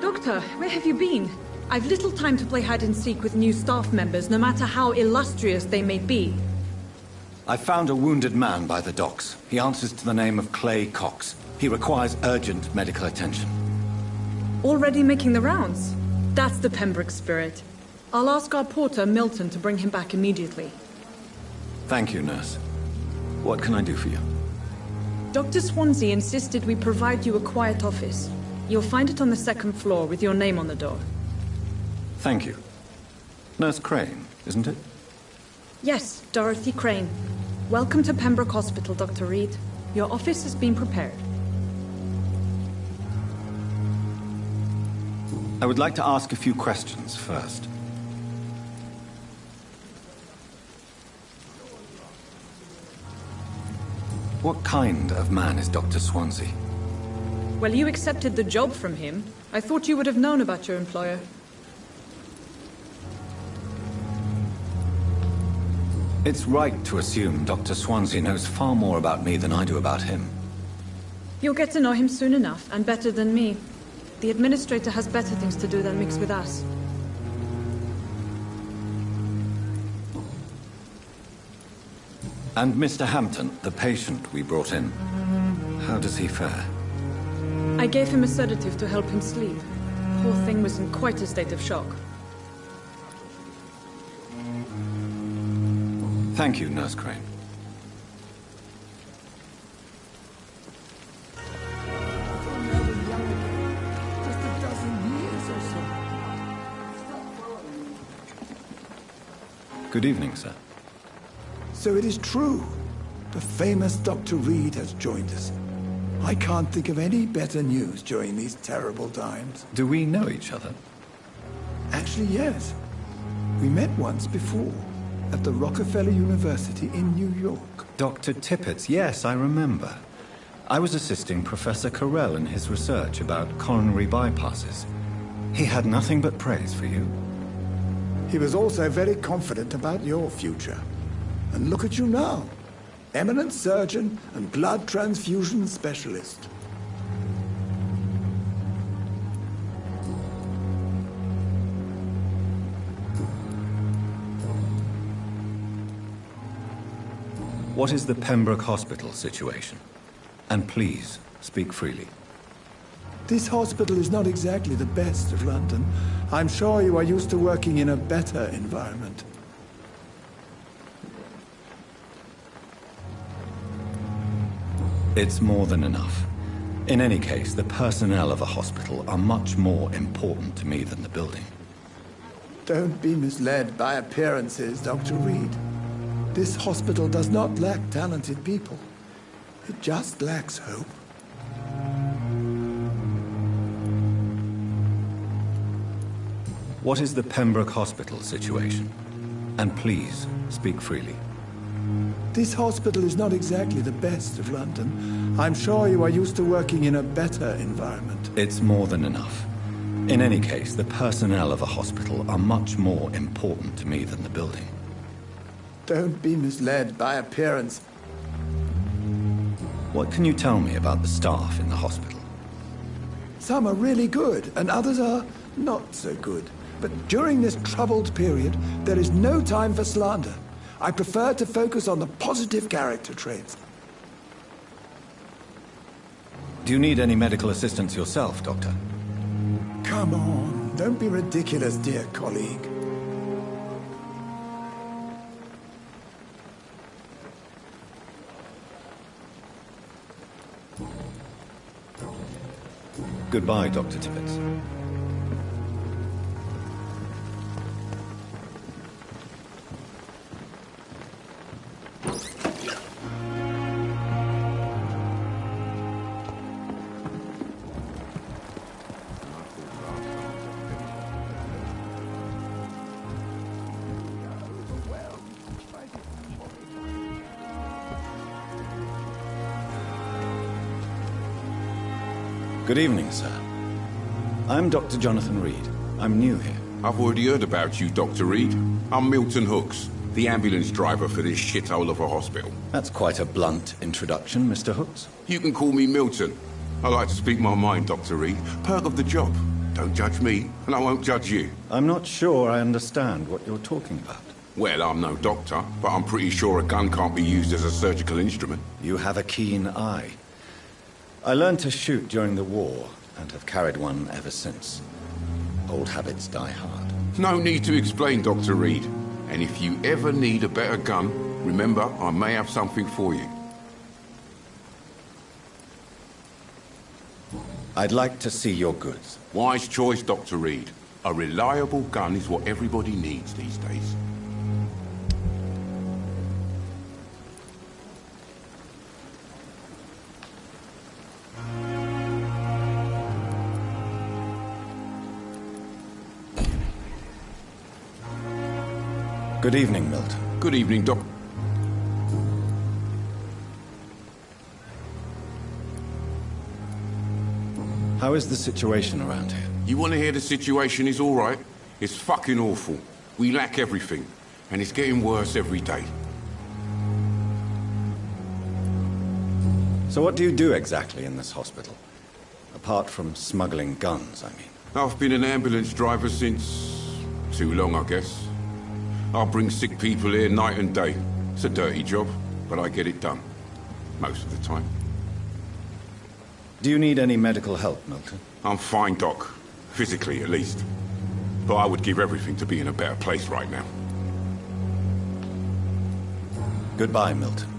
Doctor, where have you been? I've little time to play hide-and-seek with new staff members, no matter how illustrious they may be. I found a wounded man by the docks. He answers to the name of Clay Cox. He requires urgent medical attention. Already making the rounds? That's the Pembroke spirit. I'll ask our porter, Milton, to bring him back immediately. Thank you, nurse. What can I do for you? Dr. Swansea insisted we provide you a quiet office. You'll find it on the second floor with your name on the door. Thank you. Nurse Crane, isn't it? Yes, Dorothy Crane. Welcome to Pembroke Hospital, Dr. Reed. Your office has been prepared. I would like to ask a few questions first. What kind of man is Dr. Swansea? Well, you accepted the job from him. I thought you would have known about your employer. It's right to assume Dr. Swansea knows far more about me than I do about him. You'll get to know him soon enough, and better than me. The administrator has better things to do than mix with us. And Mr. Hampton, the patient we brought in, how does he fare? I gave him a sedative to help him sleep. Poor thing was in quite a state of shock. Thank you, Nurse Crane. Good evening, sir. So it is true. The famous Dr. Reed has joined us. I can't think of any better news during these terrible times. Do we know each other? Actually, yes. We met once before, at the Rockefeller University in New York. Dr. Tippett, yes, I remember. I was assisting Professor Carell in his research about coronary bypasses. He had nothing but praise for you. He was also very confident about your future. And look at you now. Eminent surgeon and blood transfusion specialist. What is the Pembroke Hospital situation? And please, speak freely. This hospital is not exactly the best of London. I'm sure you are used to working in a better environment. It's more than enough. In any case, the personnel of a hospital are much more important to me than the building. Don't be misled by appearances, Dr. Reed. This hospital does not lack talented people. It just lacks hope. What is the Pembroke Hospital situation? And please, speak freely. This hospital is not exactly the best of London. I'm sure you are used to working in a better environment. It's more than enough. In any case, the personnel of a hospital are much more important to me than the building. Don't be misled by appearance. What can you tell me about the staff in the hospital? Some are really good, and others are not so good. But during this troubled period, there is no time for slander. I prefer to focus on the positive character traits. Do you need any medical assistance yourself, Doctor? Come on, don't be ridiculous, dear colleague. Goodbye, Dr. Tippett. Good evening, sir. I'm Dr. Jonathan Reed. I'm new here. I've already heard about you, Dr. Reed. I'm Milton Hooks, the ambulance driver for this shithole of a hospital. That's quite a blunt introduction, Mr. Hooks. You can call me Milton. I like to speak my mind, Dr. Reed. Perk of the job. Don't judge me, and I won't judge you. I'm not sure I understand what you're talking about. Well, I'm no doctor, but I'm pretty sure a gun can't be used as a surgical instrument. You have a keen eye. I learned to shoot during the war, and have carried one ever since. Old habits die hard. No need to explain, Dr. Reed. And if you ever need a better gun, remember, I may have something for you. I'd like to see your goods. Wise choice, Dr. Reed. A reliable gun is what everybody needs these days. Good evening, Milton. Good evening, Doc. How is the situation around here? You want to hear the situation is all right? It's fucking awful. We lack everything, and it's getting worse every day. So what do you do exactly in this hospital? Apart from smuggling guns, I mean. I've been an ambulance driver since... too long, I guess. I bring sick people here night and day. It's a dirty job, but I get it done. Most of the time. Do you need any medical help, Milton? I'm fine, Doc. Physically, at least. But I would give everything to be in a better place right now. Goodbye, Milton.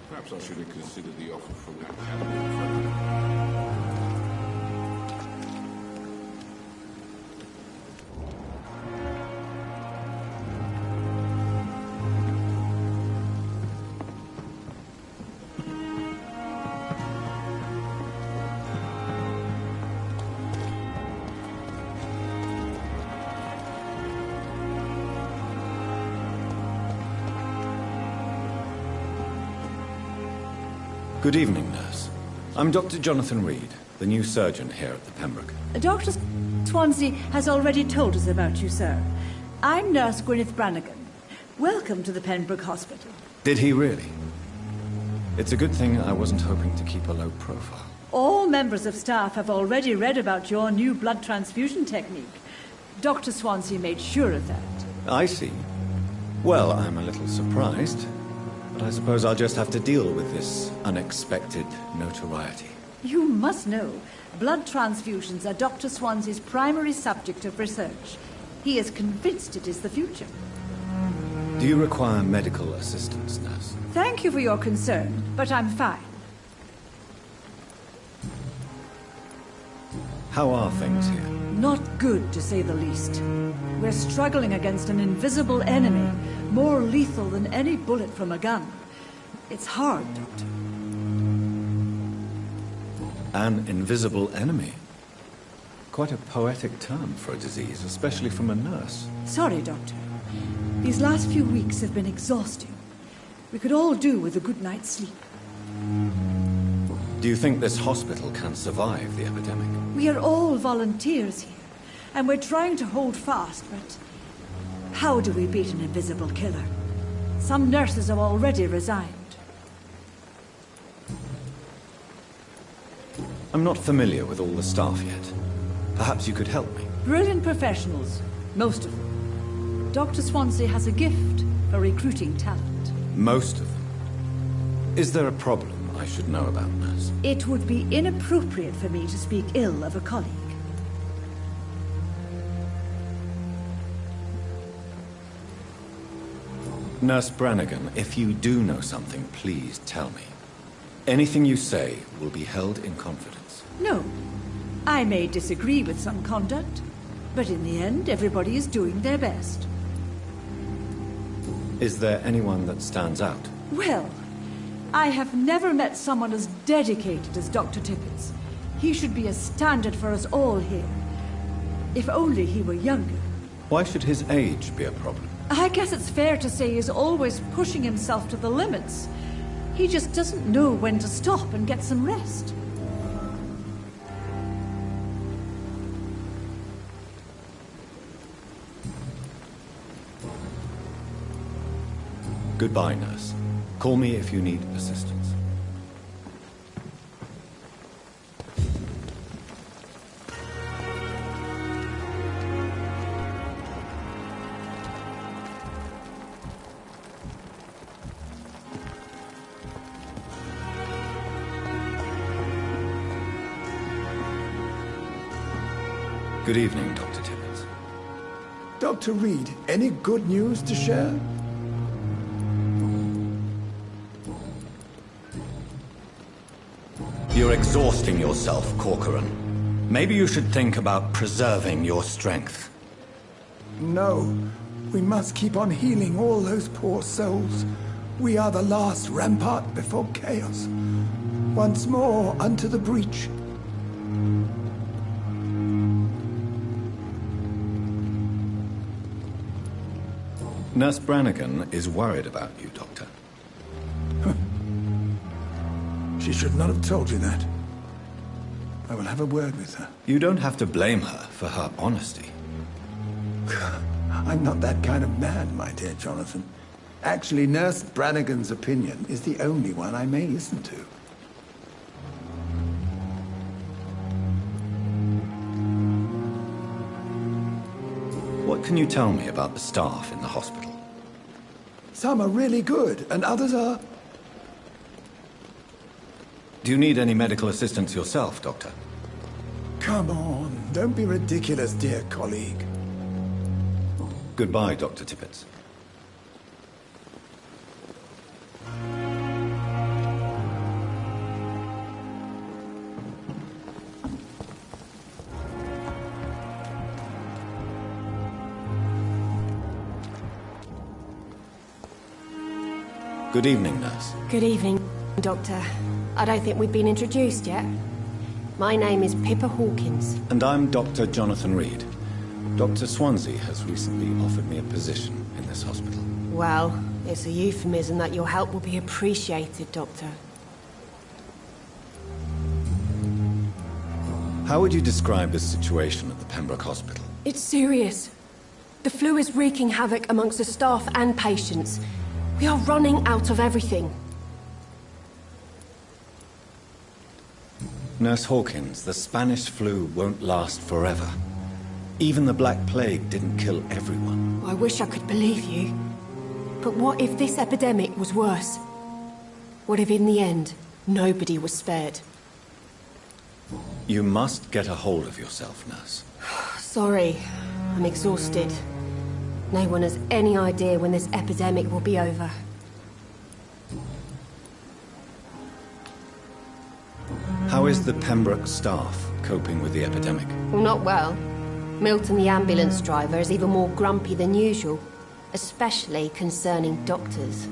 Perhaps I should have considered the offer from that academy. Good evening, nurse. I'm Dr. Jonathan Reed, the new surgeon here at the Pembroke. Dr. Swansea has already told us about you, sir. I'm Nurse Gwyneth Brannigan. Welcome to the Pembroke Hospital. Did he really? It's a good thing I wasn't hoping to keep a low profile. All members of staff have already read about your new blood transfusion technique. Dr. Swansea made sure of that. I see. Well, I'm a little surprised, but I suppose I'll just have to deal with this unexpected notoriety. You must know, blood transfusions are Dr. Swansea's primary subject of research. He is convinced it is the future. Do you require medical assistance, nurse? Thank you for your concern, but I'm fine. How are things here? Not good, to say the least. We're struggling against an invisible enemy, more lethal than any bullet from a gun. It's hard, Doctor. An invisible enemy? Quite a poetic term for a disease, especially from a nurse. Sorry, Doctor. These last few weeks have been exhausting. We could all do with a good night's sleep. Do you think this hospital can survive the epidemic? We are all volunteers here, and we're trying to hold fast, but how do we beat an invisible killer? Some nurses have already resigned. I'm not familiar with all the staff yet. Perhaps you could help me. Brilliant professionals, most of them. Dr. Swansea has a gift for recruiting talent. Most of them? Is there a problem I should know about, nurse? It would be inappropriate for me to speak ill of a colleague. Nurse Brannigan, if you do know something, please tell me. Anything you say will be held in confidence. No. I may disagree with some conduct, but in the end, everybody is doing their best. Is there anyone that stands out? Well, I have never met someone as dedicated as Dr. Tippett. He should be a standard for us all here. If only he were younger. Why should his age be a problem? I guess it's fair to say he's always pushing himself to the limits. He just doesn't know when to stop and get some rest. Goodbye, nurse. Call me if you need assistance. Good evening, Dr. Tippett. Dr. Reed, any good news to share? You're exhausting yourself, Corcoran. Maybe you should think about preserving your strength. No. We must keep on healing all those poor souls. We are the last rampart before chaos. Once more, unto the breach. Nurse Brannigan is worried about you, Doctor. She should not have told you that. I will have a word with her. You don't have to blame her for her honesty. I'm not that kind of man, my dear Jonathan. Actually, Nurse Brannigan's opinion is the only one I may listen to. What can you tell me about the staff in the hospital? Some are really good, and others are... Do you need any medical assistance yourself, Doctor? Come on, don't be ridiculous, dear colleague. Goodbye, Dr. Tippett. Good evening, nurse. Good evening, Doctor. I don't think we've been introduced yet. My name is Pippa Hawkins. And I'm Dr. Jonathan Reed. Dr. Swansea has recently offered me a position in this hospital. Well, it's a euphemism that your help will be appreciated, Doctor. How would you describe the situation at the Pembroke Hospital? It's serious. The flu is wreaking havoc amongst the staff and patients. We are running out of everything. Nurse Hawkins, the Spanish flu won't last forever. Even the Black Plague didn't kill everyone. I wish I could believe you. But what if this epidemic was worse? What if in the end, nobody was spared? You must get a hold of yourself, Nurse. Sorry, I'm exhausted. No one has any idea when this epidemic will be over. How is the Pembroke staff coping with the epidemic? Well, not well. Milton, the ambulance driver, is even more grumpy than usual, especially concerning doctors.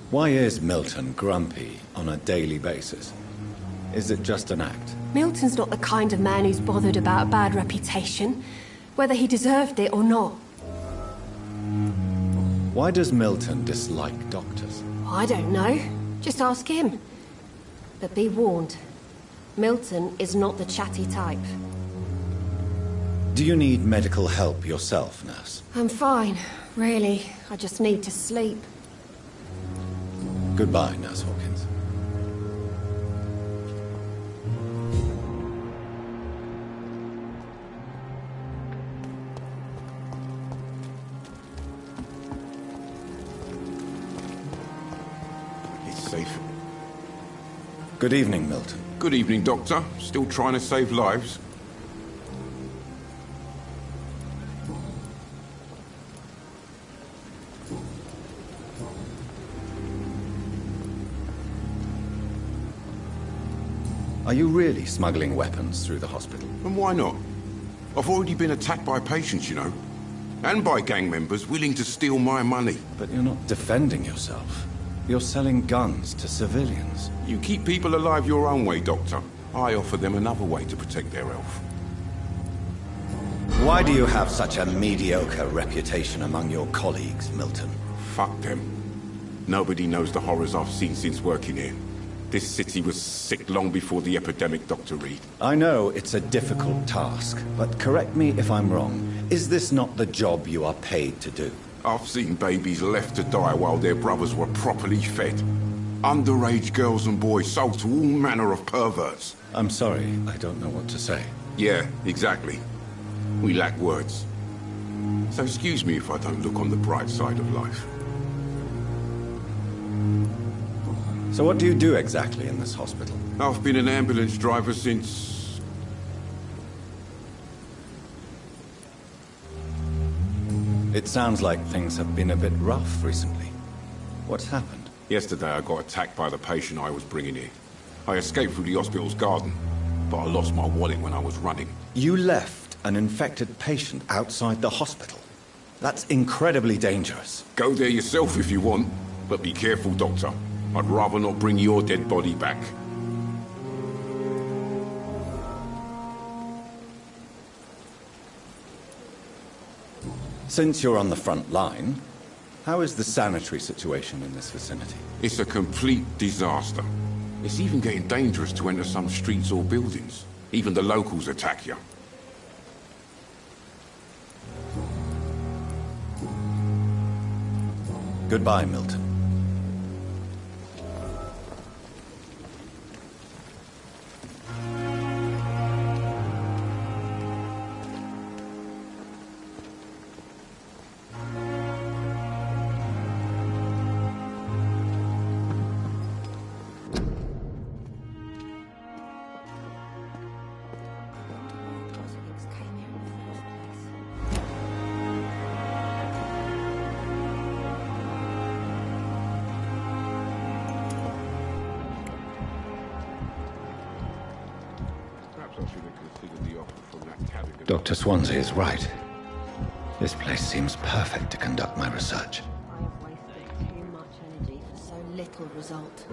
Why is Milton grumpy on a daily basis? Is it just an act? Milton's not the kind of man who's bothered about a bad reputation, whether he deserved it or not. Why does Milton dislike doctors? I don't know. Just ask him. But be warned, Milton is not the chatty type. Do you need medical help yourself, Nurse? I'm fine, really. I just need to sleep. Goodbye, Nurse Hawkins. It's safe. Good evening, Milton. Good evening, Doctor. Still trying to save lives? Are you really smuggling weapons through the hospital? And why not? I've already been attacked by patients, you know. And by gang members willing to steal my money. But you're not defending yourself. You're selling guns to civilians. You keep people alive your own way, Doctor. I offer them another way to protect their health. Why do you have such a mediocre reputation among your colleagues, Milton? Fuck them. Nobody knows the horrors I've seen since working here. This city was sick long before the epidemic, Dr. Reed. I know it's a difficult task, but correct me if I'm wrong. Is this not the job you are paid to do? I've seen babies left to die while their brothers were properly fed. Underage girls and boys sold to all manner of perverts. I'm sorry, I don't know what to say. Yeah, exactly. We lack words. So excuse me if I don't look on the bright side of life. So what do you do exactly in this hospital? I've been an ambulance driver since... It sounds like things have been a bit rough recently. What's happened? Yesterday I got attacked by the patient I was bringing here. I escaped through the hospital's garden, but I lost my wallet when I was running. You left an infected patient outside the hospital? That's incredibly dangerous. Go there yourself if you want, but be careful, Doctor. I'd rather not bring your dead body back. Since you're on the front line, how is the sanitary situation in this vicinity? It's a complete disaster. It's even getting dangerous to enter some streets or buildings. Even the locals attack you. Goodbye, Milton. Dr. Swansea is right. This place seems perfect to conduct my research. I've wasted too much energy for so little result.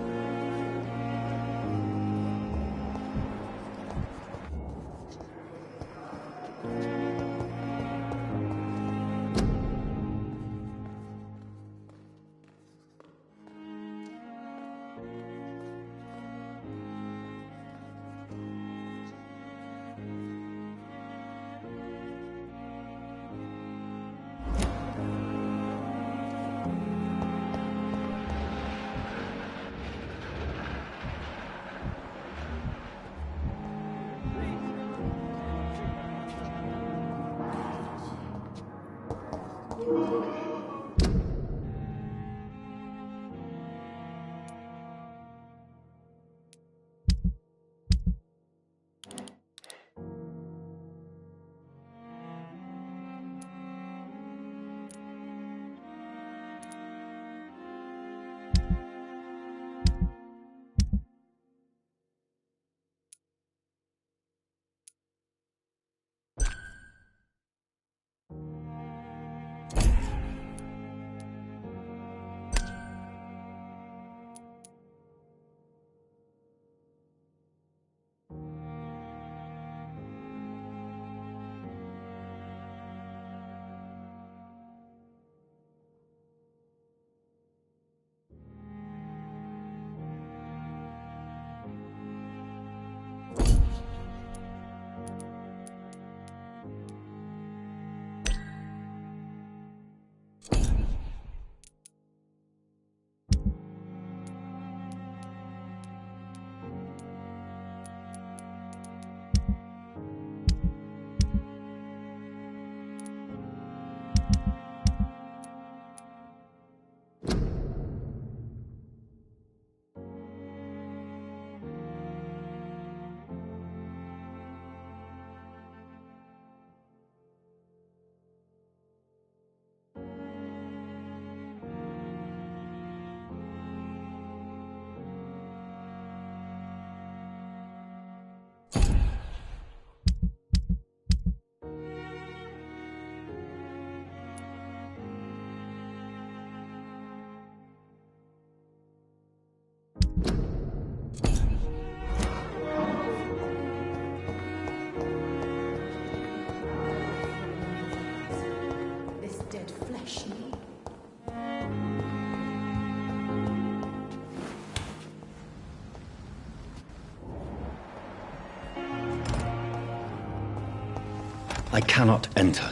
I cannot enter.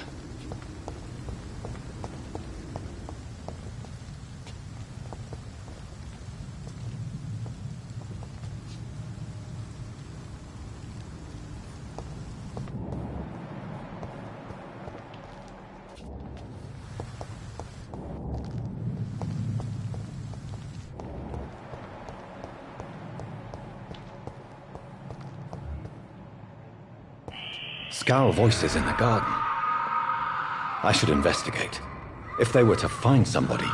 Scowl voices in the garden. I should investigate. If they were to find somebody.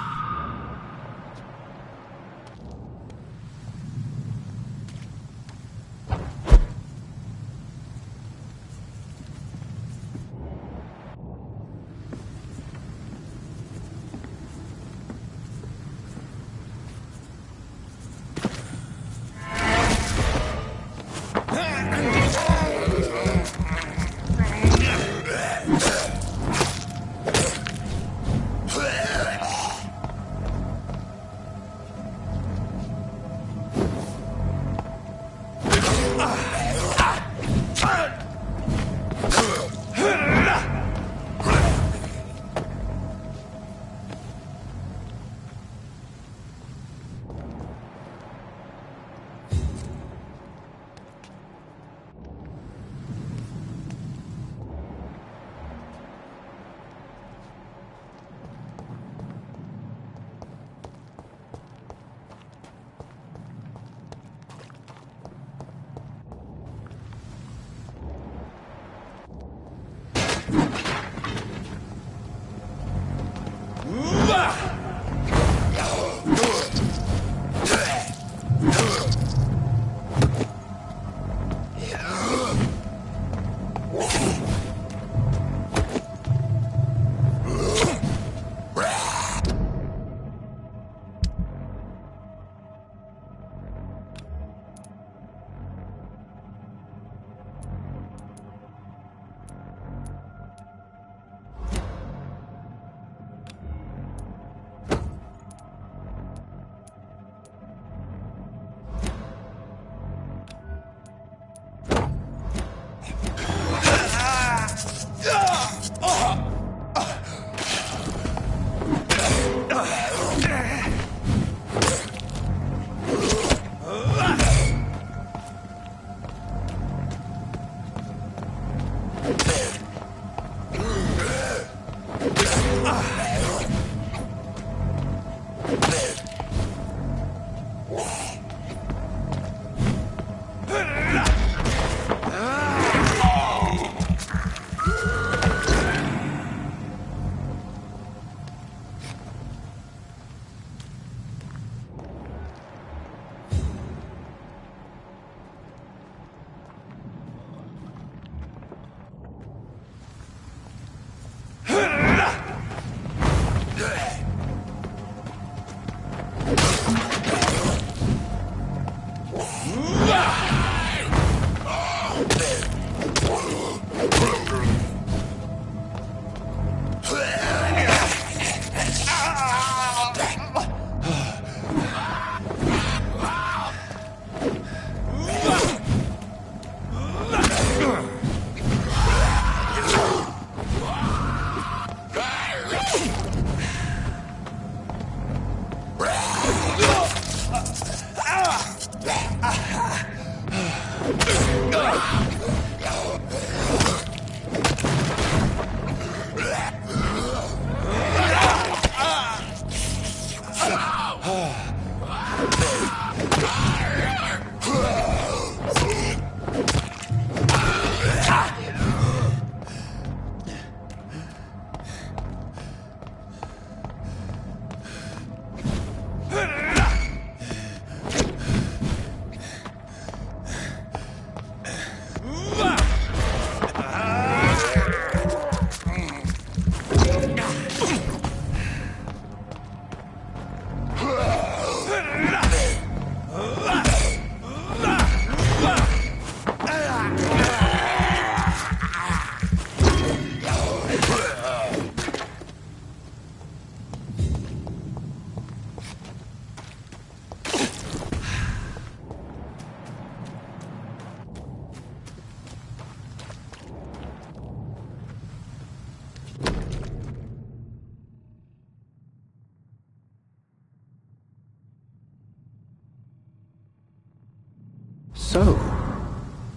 So,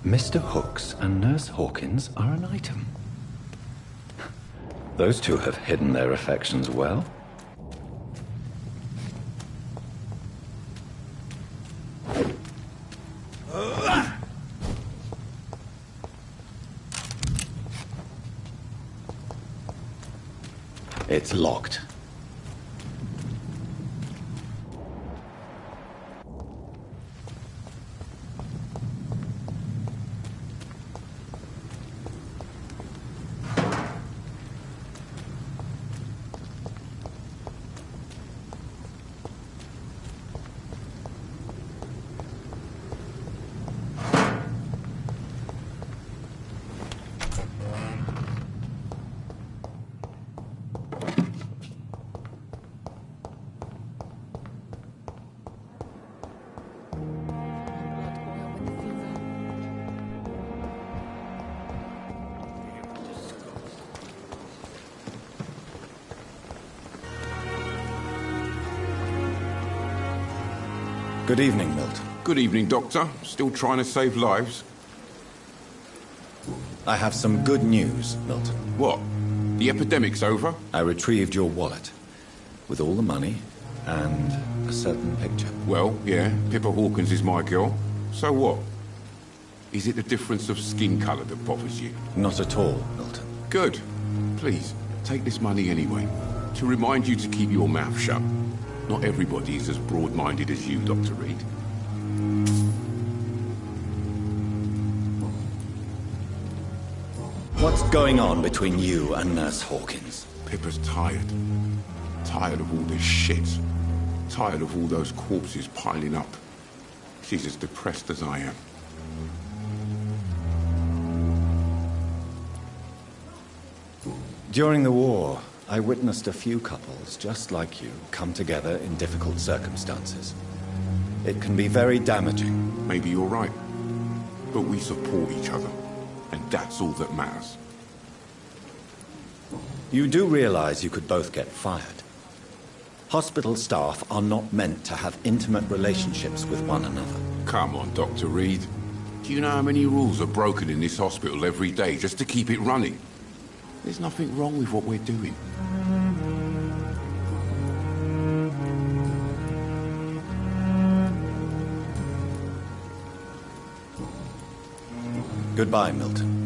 Mr. Hooks and Nurse Hawkins are an item. Those two have hidden their affections well. It's locked. Good evening, Milton. Good evening, Doctor. Still trying to save lives? I have some good news, Milton. What? The epidemic's over? I retrieved your wallet, with all the money and a certain picture. Well, yeah, Pippa Hawkins is my girl. So what? Is it the difference of skin colour that bothers you? Not at all, Milton. Good. Please, take this money anyway. To remind you to keep your mouth shut. Not everybody is as broad-minded as you, Dr. Reed. What's going on between you and Nurse Hawkins? Pippa's tired. Tired of all this shit. Tired of all those corpses piling up. She's as depressed as I am. During the war, I witnessed a few couples, just like you, come together in difficult circumstances. It can be very damaging. Maybe you're right. But we support each other. And that's all that matters. You do realize you could both get fired. Hospital staff are not meant to have intimate relationships with one another. Come on, Dr. Reed. Do you know how many rules are broken in this hospital every day just to keep it running? There's nothing wrong with what we're doing. Goodbye, Milton.